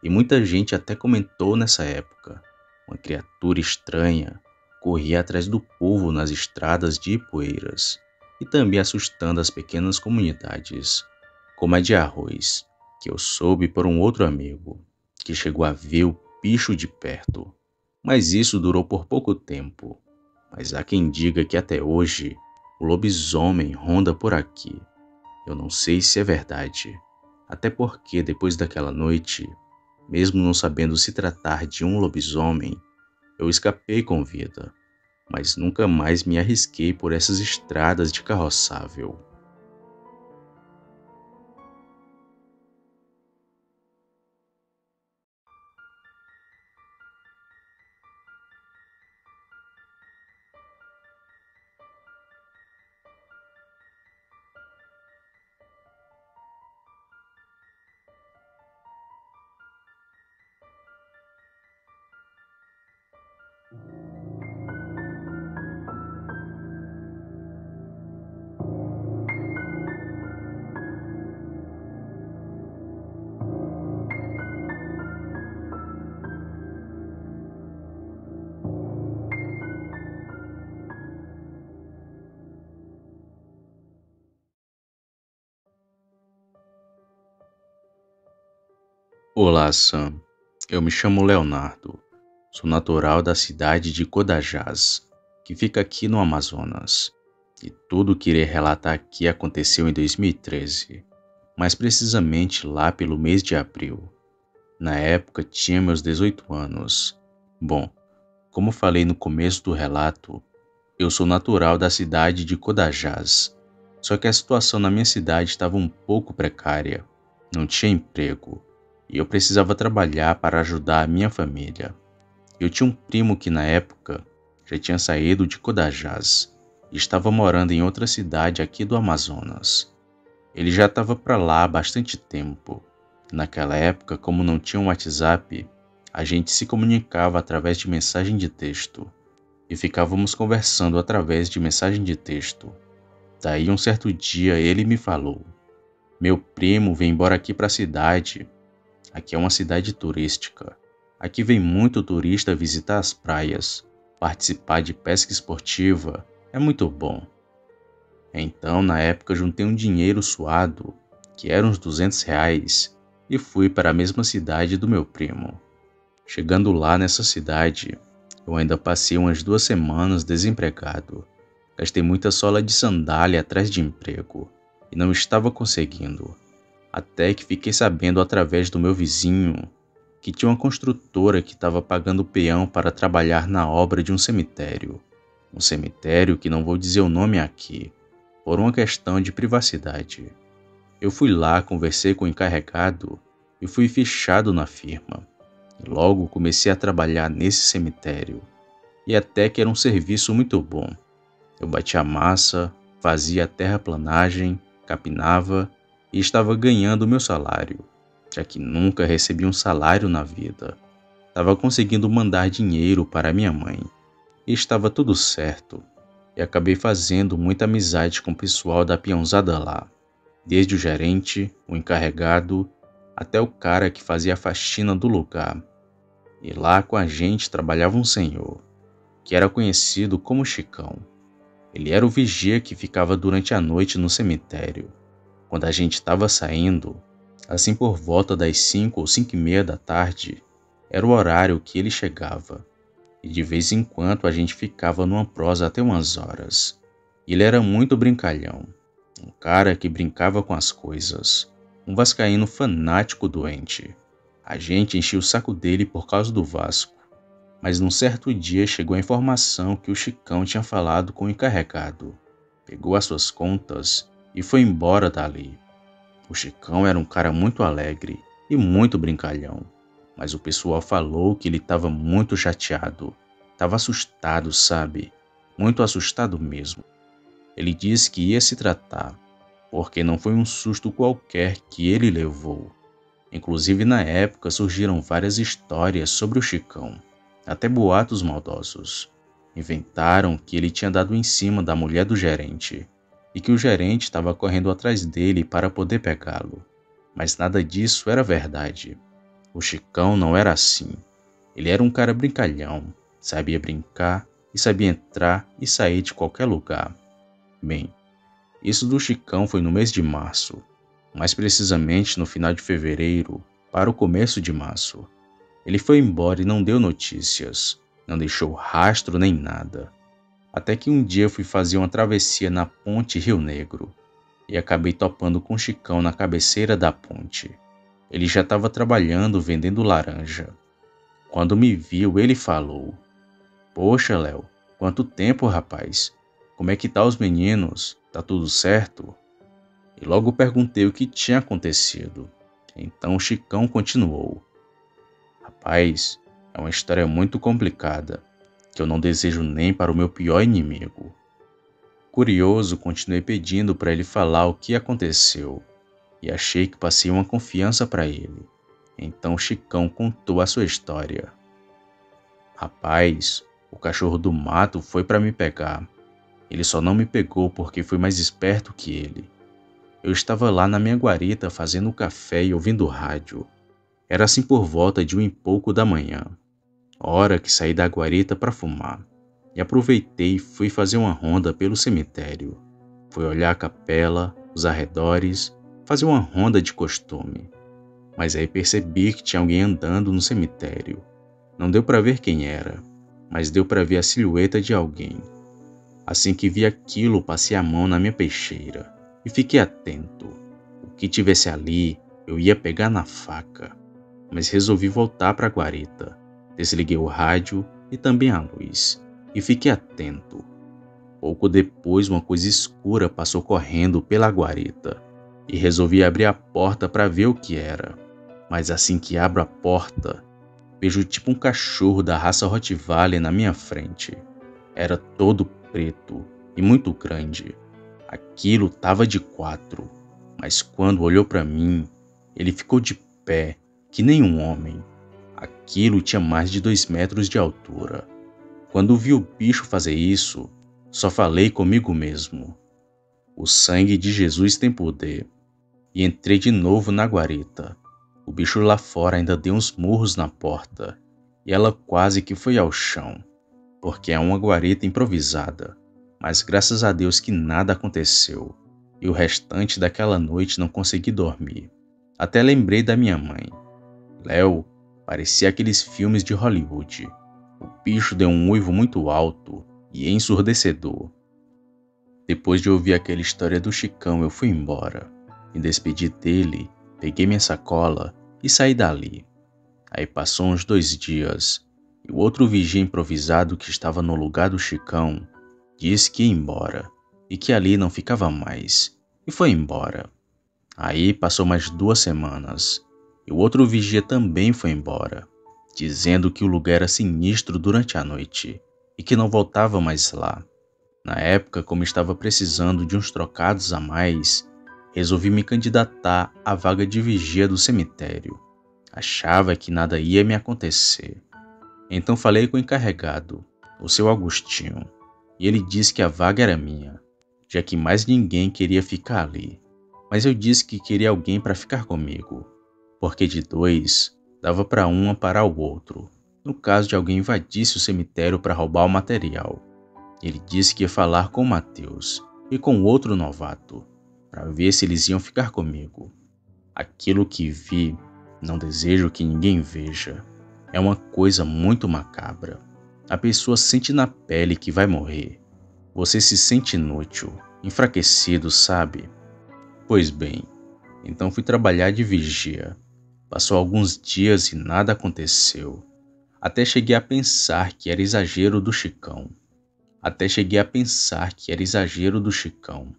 A: E muita gente até comentou nessa época. Uma criatura estranha corria atrás do povo nas estradas de Ipueiras e também assustando as pequenas comunidades, como a de Arroz, que eu soube por um outro amigo, que chegou a ver o bicho de perto. Mas isso durou por pouco tempo. Mas há quem diga que até hoje o lobisomem ronda por aqui. Eu não sei se é verdade, até porque depois daquela noite, mesmo não sabendo se tratar de um lobisomem, eu escapei com vida, mas nunca mais me arrisquei por essas estradas de carroçável. Olá, Sam. Eu me chamo Leonardo. Sou natural da cidade de Codajás, que fica aqui no Amazonas. E tudo o que irei relatar aqui aconteceu em 2013, mais precisamente lá pelo mês de abril. Na época tinha meus 18 anos. Bom, como falei no começo do relato, eu sou natural da cidade de Codajás. Só que a situação na minha cidade estava um pouco precária. Não tinha emprego e eu precisava trabalhar para ajudar a minha família. Eu tinha um primo que na época já tinha saído de Codajás e estava morando em outra cidade aqui do Amazonas. Ele já estava para lá há bastante tempo. Naquela época, como não tinha um WhatsApp, a gente se comunicava através de mensagem de texto e ficávamos conversando através de mensagem de texto. Daí um certo dia ele me falou: "Meu primo vem embora aqui para a cidade. Aqui é uma cidade turística. Aqui vem muito turista visitar as praias. Participar de pesca esportiva é muito bom." Então, na época, juntei um dinheiro suado, que era uns R$ 200, e fui para a mesma cidade do meu primo. Chegando lá nessa cidade, eu ainda passei umas 2 semanas desempregado. Gastei muita sola de sandália atrás de emprego e não estava conseguindo. Até que fiquei sabendo através do meu vizinho que tinha uma construtora que estava pagando peão para trabalhar na obra de um cemitério. Um cemitério que não vou dizer o nome aqui, por uma questão de privacidade. Eu fui lá, conversei com o encarregado e fui fichado na firma. E logo comecei a trabalhar nesse cemitério. E até que era um serviço muito bom. Eu batia massa, fazia terraplanagem, capinava e estava ganhando o meu salário, já que nunca recebi um salário na vida. Estava conseguindo mandar dinheiro para minha mãe. e estava tudo certo. E acabei fazendo muita amizade com o pessoal da peãozada lá, desde o gerente, o encarregado, até o cara que fazia a faxina do lugar. E lá com a gente trabalhava um senhor, que era conhecido como Chicão. Ele era o vigia que ficava durante a noite no cemitério. Quando a gente estava saindo, assim por volta das 5 ou 5:30 da tarde, era o horário que ele chegava. E de vez em quando a gente ficava numa prosa até umas horas. Ele era muito brincalhão, um cara que brincava com as coisas, um vascaíno fanático doente. A gente enchia o saco dele por causa do Vasco, mas num certo dia chegou a informação que o Chicão tinha falado com o encarregado, pegou as suas contas e foi embora dali. O Chicão era um cara muito alegre e muito brincalhão, mas o pessoal falou que ele estava muito chateado, estava assustado, sabe? Muito assustado mesmo. Ele disse que ia se tratar, porque não foi um susto qualquer que ele levou. Inclusive na época surgiram várias histórias sobre o Chicão, até boatos maldosos. Inventaram que ele tinha dado em cima da mulher do gerente e que o gerente estava correndo atrás dele para poder pegá-lo. Mas nada disso era verdade. O Chicão não era assim. Ele era um cara brincalhão, sabia brincar e sabia entrar e sair de qualquer lugar. Bem, isso do Chicão foi no mês de março, mais precisamente no final de fevereiro para o começo de março. Ele foi embora e não deu notícias, não deixou rastro nem nada. Até que um dia fui fazer uma travessia na ponte Rio Negro e acabei topando com o Chicão na cabeceira da ponte. Ele já estava trabalhando vendendo laranja. Quando me viu, ele falou: "Poxa, Léo, quanto tempo, rapaz? Como é que tá os meninos? Tá tudo certo?" E logo perguntei o que tinha acontecido. Então o Chicão continuou: "Rapaz, é uma história muito complicada, que eu não desejo nem para o meu pior inimigo." Curioso, continuei pedindo para ele falar o que aconteceu, e achei que passei uma confiança para ele. Então o Chicão contou a sua história. "Rapaz, o cachorro do mato foi para me pegar. Ele só não me pegou porque fui mais esperto que ele. Eu estava lá na minha guarita fazendo café e ouvindo rádio. Era assim por volta de 1 e pouco da manhã, hora que saí da guarita para fumar, e aproveitei e fui fazer uma ronda pelo cemitério. Fui olhar a capela, os arredores, fazer uma ronda de costume. Mas aí percebi que tinha alguém andando no cemitério. Não deu para ver quem era, mas deu para ver a silhueta de alguém. Assim que vi aquilo, passei a mão na minha peixeira e fiquei atento. O que tivesse ali, eu ia pegar na faca. Mas resolvi voltar para a guarita. Desliguei o rádio e também a luz, e fiquei atento. Pouco depois, uma coisa escura passou correndo pela guarita, e resolvi abrir a porta para ver o que era. Mas assim que abro a porta, vejo tipo um cachorro da raça Rottweiler na minha frente. Era todo preto e muito grande. Aquilo tava de 4, mas quando olhou para mim, ele ficou de pé, que nem um homem. Aquilo tinha mais de 2 metros de altura. Quando vi o bicho fazer isso, só falei comigo mesmo: "O sangue de Jesus tem poder." E entrei de novo na guarita. O bicho lá fora ainda deu uns murros na porta, e ela quase que foi ao chão, porque é uma guarita improvisada. Mas graças a Deus que nada aconteceu, e o restante daquela noite não consegui dormir. Até lembrei da minha mãe. Léo, parecia aqueles filmes de Hollywood. O bicho deu um uivo muito alto e ensurdecedor. Depois de ouvir aquela história do Chicão, eu fui embora. Me despedi dele, peguei minha sacola e saí dali. Aí passou uns 2 dias, e o outro vigia improvisado que estava no lugar do Chicão disse que ia embora, e que ali não ficava mais, e foi embora. Aí passou mais 2 semanas, e o outro vigia também foi embora, dizendo que o lugar era sinistro durante a noite, e que não voltava mais lá. Na época, como estava precisando de uns trocados a mais, resolvi me candidatar à vaga de vigia do cemitério. Achava que nada ia me acontecer. Então falei com o encarregado. o seu Agostinho, e ele disse que a vaga era minha, já que mais ninguém queria ficar ali. Mas eu disse que queria alguém para ficar comigo, porque de dois dava para um amparar o outro, no caso de alguém invadisse o cemitério para roubar o material. Ele disse que ia falar com o Matheus e com o outro novato, para ver se eles iam ficar comigo. Aquilo que vi, não desejo que ninguém veja. É uma coisa muito macabra. A pessoa sente na pele que vai morrer. Você se sente inútil, enfraquecido, sabe? Pois bem, então fui trabalhar de vigia. Passou alguns dias e nada aconteceu. Até cheguei a pensar que era exagero do Chicão.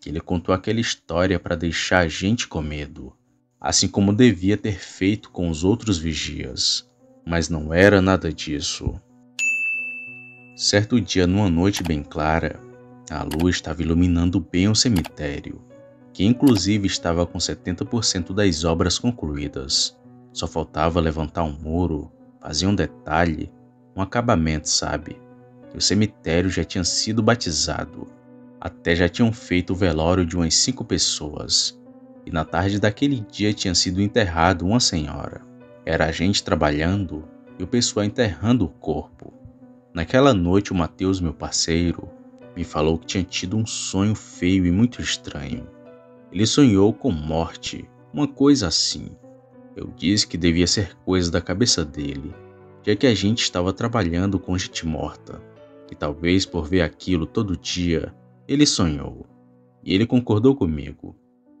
A: Que ele contou aquela história para deixar a gente com medo, assim como devia ter feito com os outros vigias. Mas não era nada disso. Certo dia, numa noite bem clara, a lua estava iluminando bem o cemitério, que inclusive estava com 70% das obras concluídas. Só faltava levantar um muro, fazer um detalhe, um acabamento, sabe? E o cemitério já tinha sido batizado. Até já tinham feito o velório de umas 5 pessoas. E na tarde daquele dia tinha sido enterrado uma senhora. Era a gente trabalhando e o pessoal enterrando o corpo. Naquela noite o Matheus, meu parceiro, me falou que tinha tido um sonho feio e muito estranho. Ele sonhou com morte, uma coisa assim. Eu disse que devia ser coisa da cabeça dele, já que a gente estava trabalhando com gente morta, e talvez por ver aquilo todo dia, ele sonhou. E ele concordou comigo.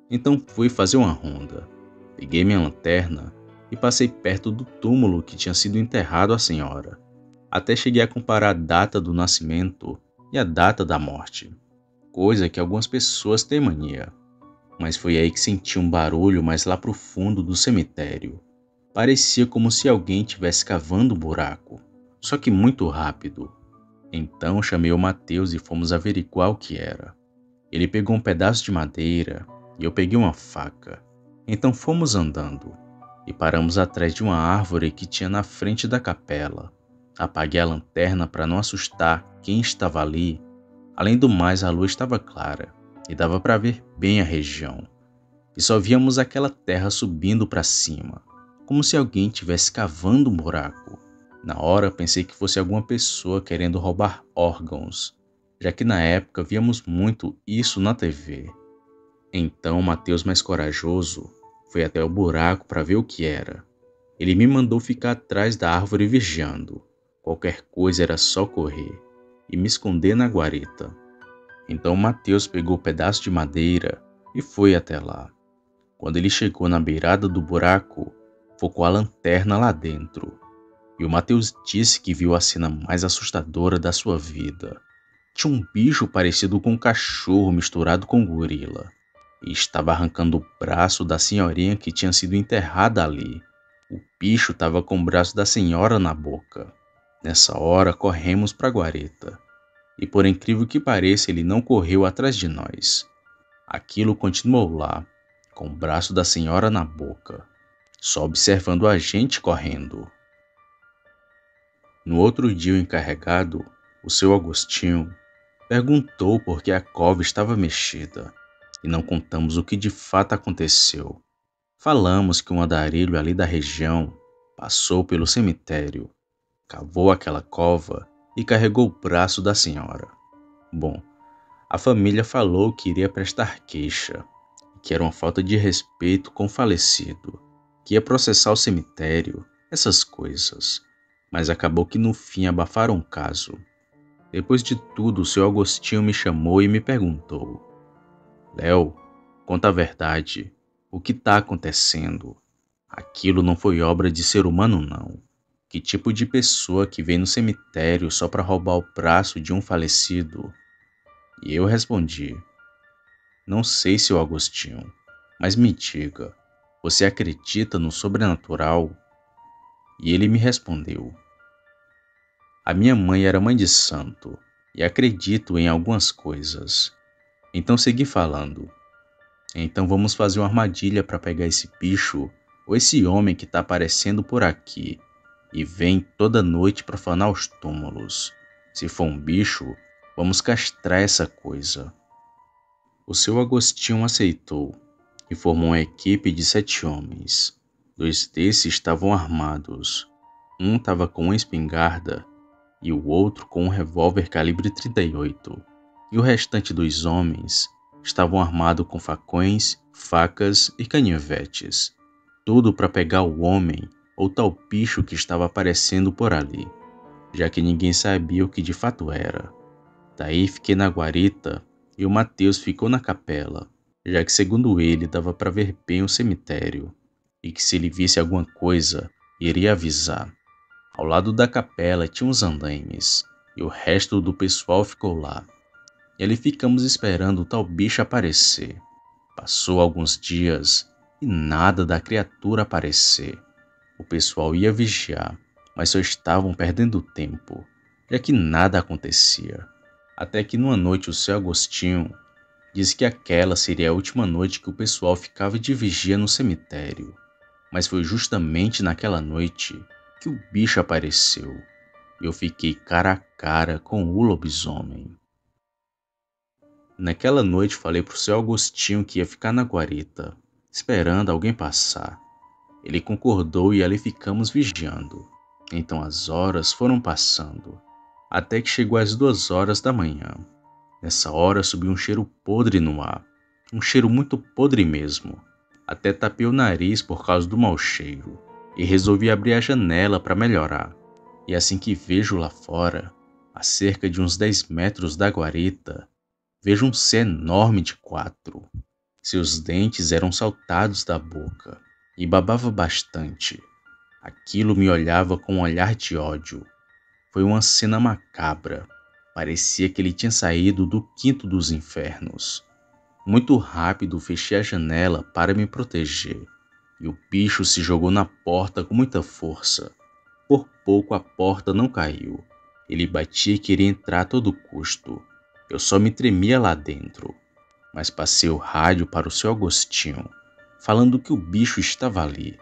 A: Então fui fazer uma ronda. Peguei minha lanterna e passei perto do túmulo que tinha sido enterrado a senhora. Até cheguei a comparar a data do nascimento e a data da morte, coisa que algumas pessoas têm mania. Mas foi aí que senti um barulho mais lá pro fundo do cemitério. Parecia como se alguém estivesse cavando um buraco, só que muito rápido. Então chamei o Matheus e fomos averiguar o que era. Ele pegou um pedaço de madeira e eu peguei uma faca. Então fomos andando e paramos atrás de uma árvore que tinha na frente da capela. Apaguei a lanterna para não assustar quem estava ali. Além do mais, a lua estava clara e dava para ver bem a região. E só víamos aquela terra subindo para cima, como se alguém estivesse cavando um buraco. Na hora pensei que fosse alguma pessoa querendo roubar órgãos, já que na época víamos muito isso na TV. Então o Matheus, mais corajoso, foi até o buraco para ver o que era. Ele me mandou ficar atrás da árvore vigiando. Qualquer coisa era só correr e me esconder na guarita. Então Matheus pegou o pedaço de madeira e foi até lá. Quando ele chegou na beirada do buraco, focou a lanterna lá dentro. E o Matheus disse que viu a cena mais assustadora da sua vida. Tinha um bicho parecido com um cachorro misturado com um gorila. E estava arrancando o braço da senhorinha que tinha sido enterrada ali. O bicho estava com o braço da senhora na boca. Nessa hora, corremos para a guarita. E por incrível que pareça, ele não correu atrás de nós. Aquilo continuou lá, com o braço da senhora na boca, só observando a gente correndo. No outro dia, o encarregado, o seu Agostinho, perguntou por que a cova estava mexida, e não contamos o que de fato aconteceu. Falamos que um andarilho ali da região passou pelo cemitério, cavou aquela cova e carregou o braço da senhora. Bom, a família falou que iria prestar queixa, que era uma falta de respeito com o falecido, que ia processar o cemitério, essas coisas. Mas acabou que no fim abafaram o caso. Depois de tudo, o seu Agostinho me chamou e me perguntou: Léo, conta a verdade, o que está acontecendo? Aquilo não foi obra de ser humano, não. Que tipo de pessoa que vem no cemitério só para roubar o braço de um falecido? E eu respondi: não sei, seu Agostinho, mas me diga, você acredita no sobrenatural? E ele me respondeu: a minha mãe era mãe de santo e acredito em algumas coisas. Então segui falando: então vamos fazer uma armadilha para pegar esse bicho ou esse homem que está aparecendo por aqui e vem toda noite profanar os túmulos. Se for um bicho, vamos castrar essa coisa. O seu Agostinho aceitou e formou uma equipe de 7 homens. 2 desses estavam armados. Um estava com uma espingarda e o outro com um revólver calibre 38. E o restante dos homens estavam armados com facões, facas e canivetes. Tudo para pegar o homem ou tal bicho que estava aparecendo por ali, já que ninguém sabia o que de fato era. Daí fiquei na guarita e o Mateus ficou na capela, já que segundo ele dava para ver bem o cemitério, e que se ele visse alguma coisa, iria avisar. Ao lado da capela tinha uns andaimes, e o resto do pessoal ficou lá. E ali ficamos esperando o tal bicho aparecer. Passou alguns dias e nada da criatura aparecer. O pessoal ia vigiar, mas só estavam perdendo tempo, já que nada acontecia. Até que numa noite o seu Agostinho disse que aquela seria a última noite que o pessoal ficava de vigia no cemitério. Mas foi justamente naquela noite que o bicho apareceu. E eu fiquei cara a cara com o lobisomem. Naquela noite falei pro seu Agostinho que ia ficar na guarita, esperando alguém passar. Ele concordou e ali ficamos vigiando. Então as horas foram passando, até que chegou às 2 horas da manhã. Nessa hora subiu um cheiro podre no ar, um cheiro muito podre mesmo. Até tapei o nariz por causa do mau cheiro e resolvi abrir a janela para melhorar. E assim que vejo lá fora, a cerca de uns 10 metros da guarita, vejo um ser enorme de 4. Seus dentes eram saltados da boca e babava bastante. Aquilo me olhava com um olhar de ódio. Foi uma cena macabra. Parecia que ele tinha saído do quinto dos infernos. Muito rápido fechei a janela para me proteger, e o bicho se jogou na porta com muita força. Por pouco a porta não caiu. Ele batia e queria entrar a todo custo. Eu só me tremia lá dentro, mas passei o rádio para o seu Agostinho, falando que o bicho estava ali.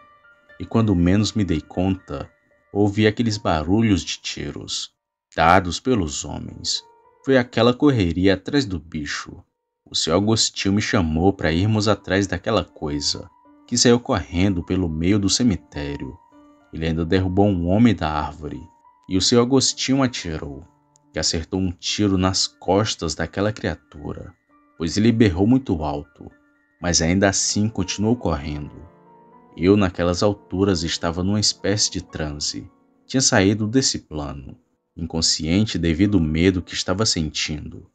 A: E quando menos me dei conta, ouvi aqueles barulhos de tiros, dados pelos homens. Foi aquela correria atrás do bicho. O seu Agostinho me chamou para irmos atrás daquela coisa, que saiu correndo pelo meio do cemitério. Ele ainda derrubou um homem da árvore, e o seu Agostinho atirou, e acertou um tiro nas costas daquela criatura, pois ele berrou muito alto, mas ainda assim continuou correndo. Eu, naquelas alturas, estava numa espécie de transe. Tinha saído desse plano, inconsciente devido ao medo que estava sentindo.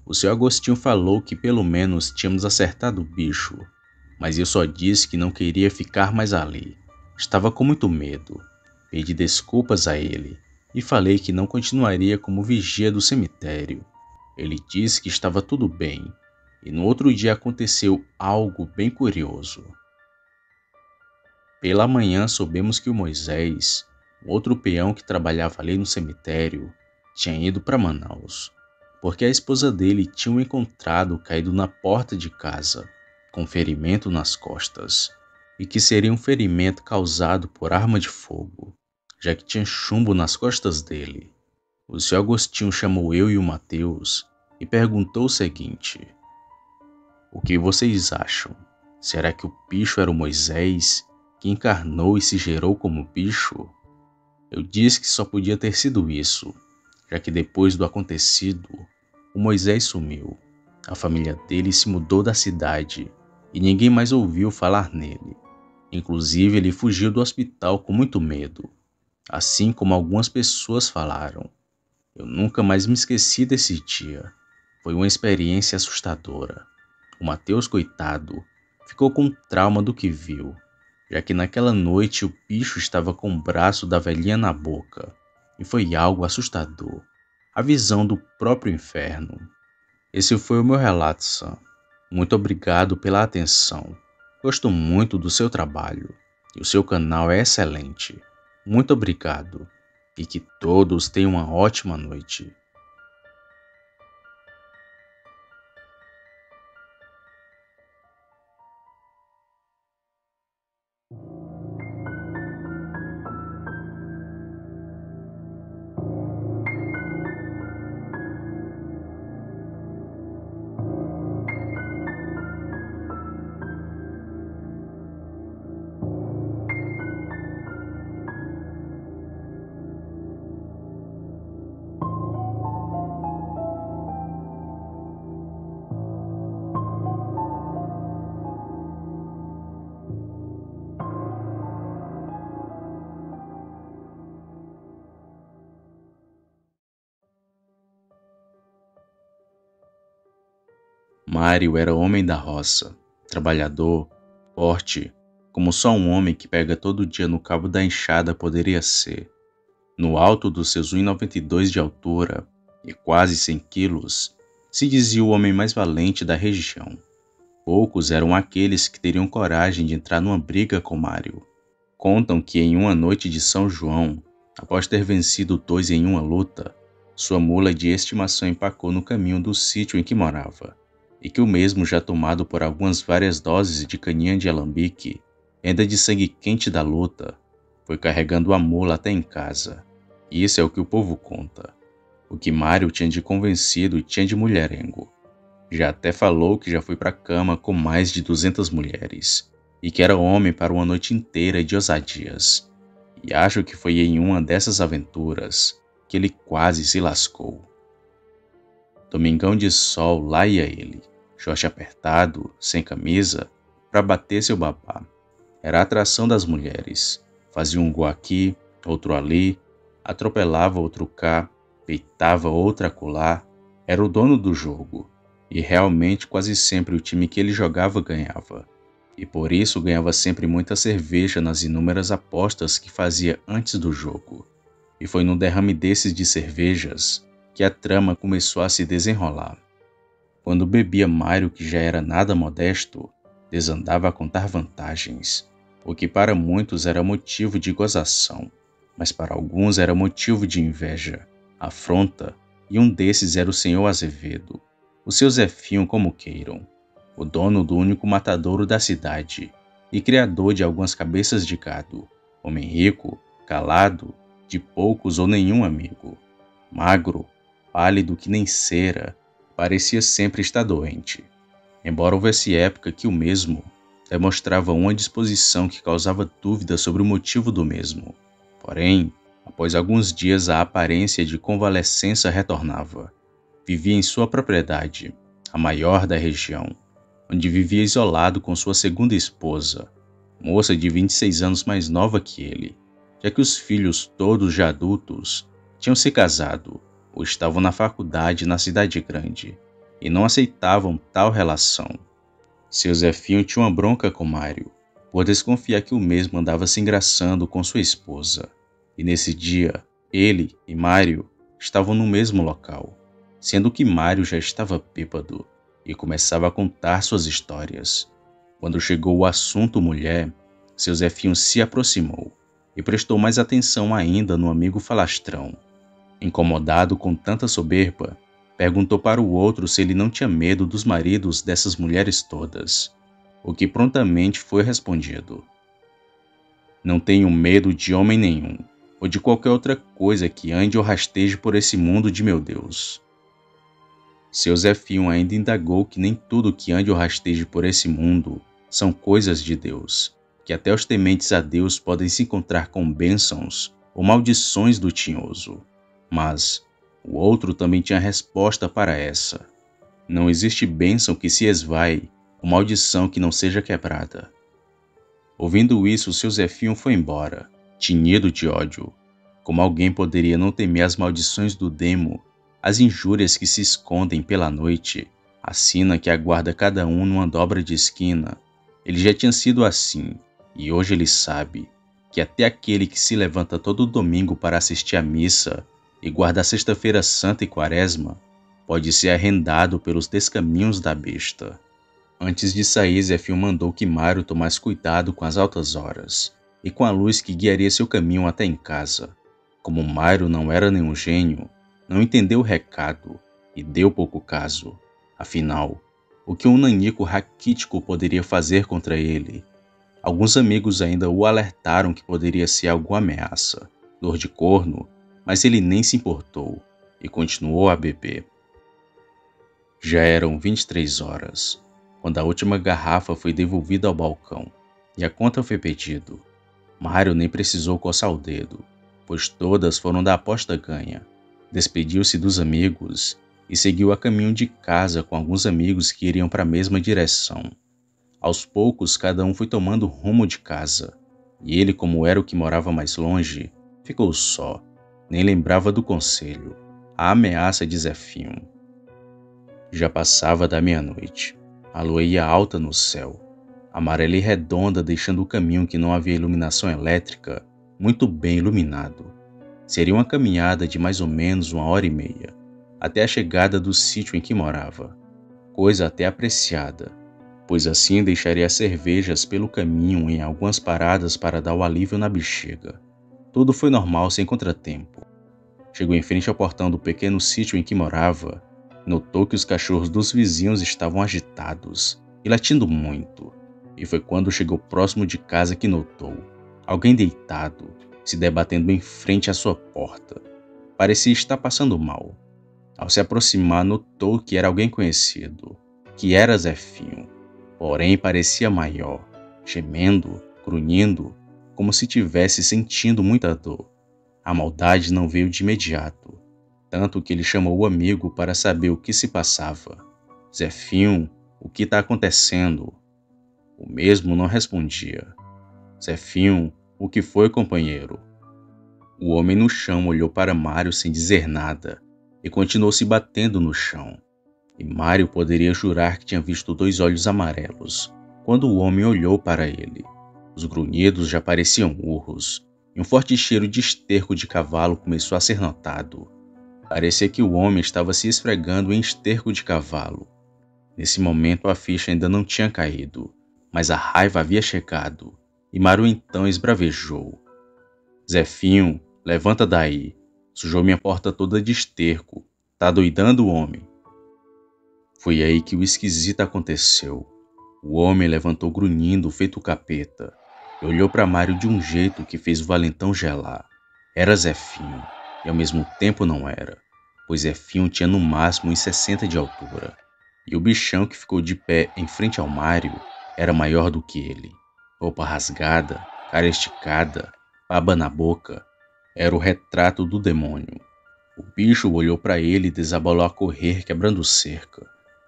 A: O seu Agostinho falou que pelo menos tínhamos acertado o bicho, mas eu só disse que não queria ficar mais ali. Estava com muito medo. Pedi desculpas a ele e falei que não continuaria como vigia do cemitério. Ele disse que estava tudo bem, e no outro dia aconteceu algo bem curioso. Pela manhã soubemos que o Moisés, um outro peão que trabalhava ali no cemitério, tinha ido para Manaus, porque a esposa dele tinha o encontrado caído na porta de casa, com ferimento nas costas, e que seria um ferimento causado por arma de fogo, já que tinha chumbo nas costas dele. O seu Agostinho chamou eu e o Mateus e perguntou o seguinte: o que vocês acham? Será que o bicho era o Moisés, que encarnou e se gerou como bicho? Eu disse que só podia ter sido isso, já que depois do acontecido, o Moisés sumiu. A família dele se mudou da cidade e ninguém mais ouviu falar nele. Inclusive, ele fugiu do hospital com muito medo, assim como algumas pessoas falaram. Eu nunca mais me esqueci desse dia. Foi uma experiência assustadora. O Mateus, coitado, ficou com trauma do que viu, já que naquela noite o bicho estava com o braço da velhinha na boca, e foi algo assustador. A visão do próprio inferno. Esse foi o meu relato, Sam. Muito obrigado pela atenção. Gosto muito do seu trabalho, e o seu canal é excelente. Muito obrigado, e que todos tenham uma ótima noite. Mário era homem da roça, trabalhador, forte, como só um homem que pega todo dia no cabo da enxada poderia ser. No alto dos seus 1,92 de altura e quase 100 quilos, se dizia o homem mais valente da região. Poucos eram aqueles que teriam coragem de entrar numa briga com Mário. Contam que em uma noite de São João, após ter vencido dois em uma luta, sua mula de estimação empacou no caminho do sítio em que morava, e que o mesmo, já tomado por algumas várias doses de caninha de alambique, ainda de sangue quente da luta, foi carregando a mula até em casa. Isso é o que o povo conta. O que Mário tinha de convencido tinha de mulherengo. Já até falou que já foi para a cama com mais de 200 mulheres, e que era homem para uma noite inteira de ousadias. E acho que foi em uma dessas aventuras que ele quase se lascou. Domingão de sol, lá ia ele, short apertado, sem camisa, para bater seu babá. Era a atração das mulheres. Fazia um gol aqui, outro ali, atropelava outro cá, peitava outra acolá. Era o dono do jogo. E realmente quase sempre o time que ele jogava ganhava. E por isso ganhava sempre muita cerveja nas inúmeras apostas que fazia antes do jogo. E foi no derrame desses de cervejas que a trama começou a se desenrolar. Quando bebia Mário, que já era nada modesto, desandava a contar vantagens, o que para muitos era motivo de gozação, mas para alguns era motivo de inveja, afronta, e um desses era o senhor Azevedo, o seu Zefinho como queiram, o dono do único matadouro da cidade e criador de algumas cabeças de gado, homem rico, calado, de poucos ou nenhum amigo, magro, pálido que nem cera, parecia sempre estar doente, embora houvesse época que o mesmo demonstrava uma disposição que causava dúvida sobre o motivo do mesmo. Porém, após alguns dias a aparência de convalescença retornava. Vivia em sua propriedade, a maior da região, onde vivia isolado com sua segunda esposa, moça de 26 anos mais nova que ele, já que os filhos, todos já adultos, tinham se casado ou estavam na faculdade na cidade grande, e não aceitavam tal relação. Seu Zefinho tinha uma bronca com Mário, por desconfiar que o mesmo andava se engraçando com sua esposa, e nesse dia, ele e Mário estavam no mesmo local, sendo que Mário já estava bêbado e começava a contar suas histórias. Quando chegou o assunto mulher, seu Zefinho se aproximou e prestou mais atenção ainda no amigo falastrão. Incomodado com tanta soberba, perguntou para o outro se ele não tinha medo dos maridos dessas mulheres todas, o que prontamente foi respondido. Não tenho medo de homem nenhum, ou de qualquer outra coisa que ande ou rasteje por esse mundo de meu Deus. Seu Zefinho ainda indagou que nem tudo que ande ou rasteje por esse mundo são coisas de Deus, que até os tementes a Deus podem se encontrar com bênçãos ou maldições do tinhoso. Mas o outro também tinha resposta para essa. Não existe bênção que se esvaie ou maldição que não seja quebrada. Ouvindo isso, seu Zefinho foi embora, tinido de ódio. Como alguém poderia não temer as maldições do demo, as injúrias que se escondem pela noite, a sina que aguarda cada um numa dobra de esquina? Ele já tinha sido assim, e hoje ele sabe que até aquele que se levanta todo domingo para assistir à missa e guarda a sexta-feira santa e quaresma pode ser arrendado pelos descaminhos da besta. Antes de sair, Zefinho mandou que Mário tomasse cuidado com as altas horas e com a luz que guiaria seu caminho até em casa. Como Mário não era nenhum gênio, não entendeu o recado e deu pouco caso. Afinal, o que um nanico raquítico poderia fazer contra ele? Alguns amigos ainda o alertaram que poderia ser alguma ameaça, dor de corno, mas ele nem se importou e continuou a beber. Já eram 23 horas, quando a última garrafa foi devolvida ao balcão e a conta foi pedida. Mário nem precisou coçar o dedo, pois todas foram da aposta ganha. Despediu-se dos amigos e seguiu a caminho de casa com alguns amigos que iriam para a mesma direção. Aos poucos, cada um foi tomando rumo de casa, e ele, como era o que morava mais longe, ficou só, nem lembrava do conselho, a ameaça de Zefinho. Já passava da meia-noite. A lua ia alta no céu, amarela e redonda, deixando o caminho que não havia iluminação elétrica muito bem iluminado. Seria uma caminhada de mais ou menos 1 hora e meia, até a chegada do sítio em que morava, coisa até apreciada, pois assim deixaria as cervejas pelo caminho em algumas paradas para dar o alívio na bexiga. Tudo foi normal, sem contratempo. Chegou em frente ao portão do pequeno sítio em que morava. Notou que os cachorros dos vizinhos estavam agitados e latindo muito. E foi quando chegou próximo de casa que notou alguém deitado, se debatendo em frente à sua porta. Parecia estar passando mal. Ao se aproximar, notou que era alguém conhecido, que era Zefinho. Porém, parecia maior, gemendo, grunhindo, como se tivesse sentindo muita dor. A maldade não veio de imediato, tanto que ele chamou o amigo para saber o que se passava. Zefinho, o que está acontecendo? O mesmo não respondia. Zefinho, o que foi, companheiro? O homem no chão olhou para Mário sem dizer nada e continuou se batendo no chão. E Mário poderia jurar que tinha visto 2 olhos amarelos quando o homem olhou para ele. Os grunhidos já pareciam urros e um forte cheiro de esterco de cavalo começou a ser notado. Parecia que o homem estava se esfregando em esterco de cavalo. Nesse momento a ficha ainda não tinha caído, mas a raiva havia chegado, e Mário então esbravejou. Zefinho, levanta daí, sujou minha porta toda de esterco, tá doidando o homem? Foi aí que o esquisito aconteceu. O homem levantou grunhindo, feito capeta, e olhou para Mário de um jeito que fez o valentão gelar. Era Zefinho, e ao mesmo tempo não era, pois Zefinho tinha no máximo 1,60 de altura, e o bichão que ficou de pé em frente ao Mário era maior do que ele. Roupa rasgada, cara esticada, baba na boca, era o retrato do demônio. O bicho olhou para ele e desabalou a correr, quebrando cerca.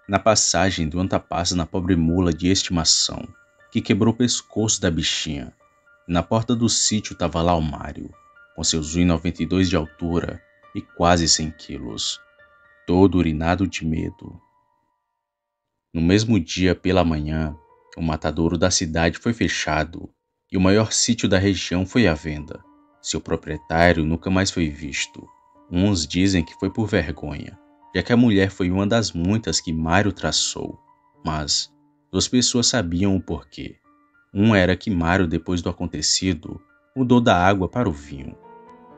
A: Na passagem deu um tapaço na pobre mula de estimação, que quebrou o pescoço da bichinha. E na porta do sítio estava lá o Mário, com seus 1,92 de altura e quase 100 quilos, todo urinado de medo. No mesmo dia, pela manhã, o matadouro da cidade foi fechado e o maior sítio da região foi à venda. Seu proprietário nunca mais foi visto. Uns dizem que foi por vergonha, já que a mulher foi uma das muitas que Mário traçou, mas 2 pessoas sabiam o porquê. Um era que Mário, depois do acontecido, mudou da água para o vinho,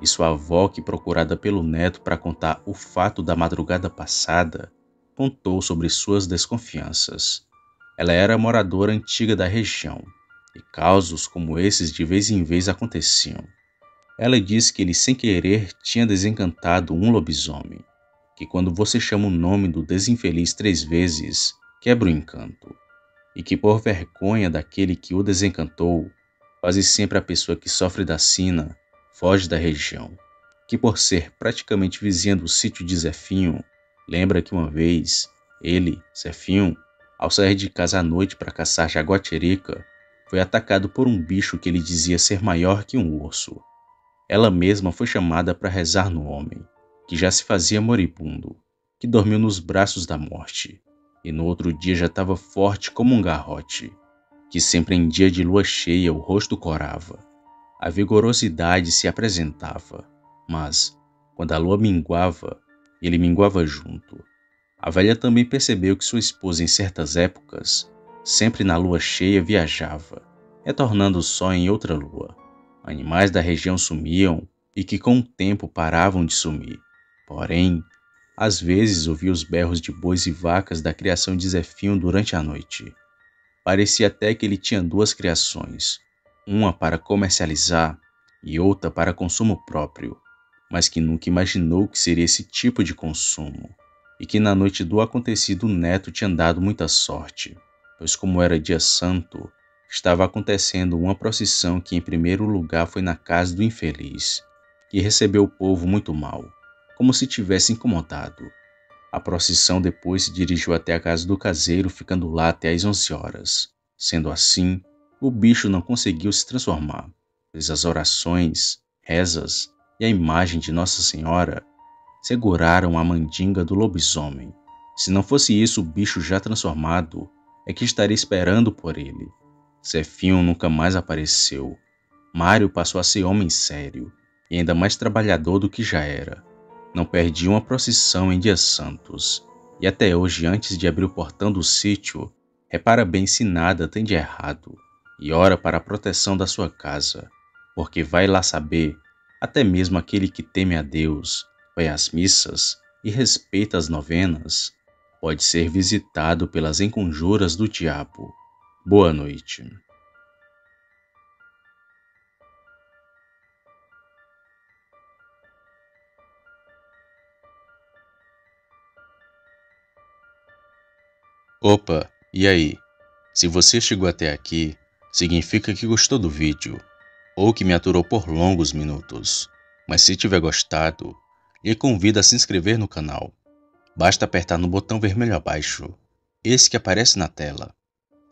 A: e sua avó, que procurada pelo neto para contar o fato da madrugada passada, contou sobre suas desconfianças. Ela era moradora antiga da região, e causos como esses de vez em vez aconteciam. Ela disse que ele sem querer tinha desencantado um lobisomem, que quando você chama o nome do desinfeliz 3 vezes, quebra o encanto, e que por vergonha daquele que o desencantou, quase sempre a pessoa que sofre da sina foge da região, que por ser praticamente vizinha do sítio de Zefinho, lembra que uma vez, ele, Zefinho, ao sair de casa à noite para caçar jaguatirica, foi atacado por um bicho que ele dizia ser maior que um urso. Ela mesma foi chamada para rezar no homem, que já se fazia moribundo, que dormiu nos braços da morte, e no outro dia já estava forte como um garrote, que sempre em dia de lua cheia o rosto corava. A vigorosidade se apresentava, mas, quando a lua minguava, ele minguava junto. A velha também percebeu que sua esposa em certas épocas, sempre na lua cheia viajava, retornando só em outra lua. Animais da região sumiam e que com o tempo paravam de sumir. Porém, às vezes ouvia os berros de bois e vacas da criação de Zefinho durante a noite. Parecia até que ele tinha 2 criações, uma para comercializar e outra para consumo próprio, mas que nunca imaginou que seria esse tipo de consumo, e que na noite do acontecido o neto tinha dado muita sorte, pois como era dia santo, estava acontecendo uma procissão que em primeiro lugar foi na casa do infeliz, que recebeu o povo muito mal, como se tivesse incomodado. A procissão depois se dirigiu até a casa do caseiro, ficando lá até às 11 horas. Sendo assim, o bicho não conseguiu se transformar, pois as orações, rezas e a imagem de Nossa Senhora seguraram a mandinga do lobisomem, Se não fosse isso, o bicho já transformado é que estaria esperando por ele. Zefinho nunca mais apareceu. Mário passou a ser homem sério e ainda mais trabalhador do que já era. Não perdia uma procissão em dias santos. E até hoje, antes de abrir o portão do sítio, repara bem se nada tem de errado e ora para a proteção da sua casa, porque vai lá saber, até mesmo aquele que teme a Deus, vai às missas e respeita as novenas, pode ser visitado pelas enconjuras do diabo. Boa noite. Opa, e aí? Se você chegou até aqui, significa que gostou do vídeo, ou que me aturou por longos minutos. Mas se tiver gostado, lhe convido a se inscrever no canal. Basta apertar no botão vermelho abaixo, esse que aparece na tela.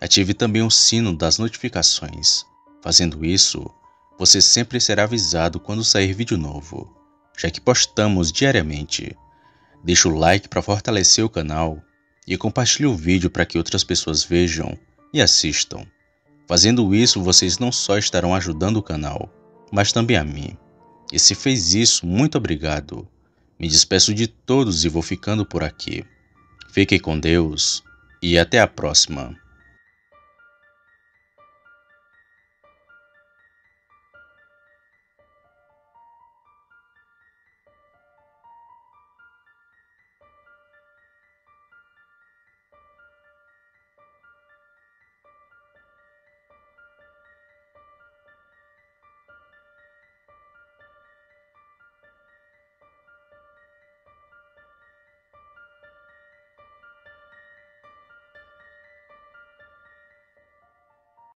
A: Ative também o sino das notificações. Fazendo isso, você sempre será avisado quando sair vídeo novo, já que postamos diariamente. Deixe o like para fortalecer o canal e compartilhe o vídeo para que outras pessoas vejam e assistam. Fazendo isso, vocês não só estarão ajudando o canal, mas também a mim. E se fez isso, muito obrigado. Me despeço de todos e vou ficando por aqui. Fiquem com Deus e até a próxima.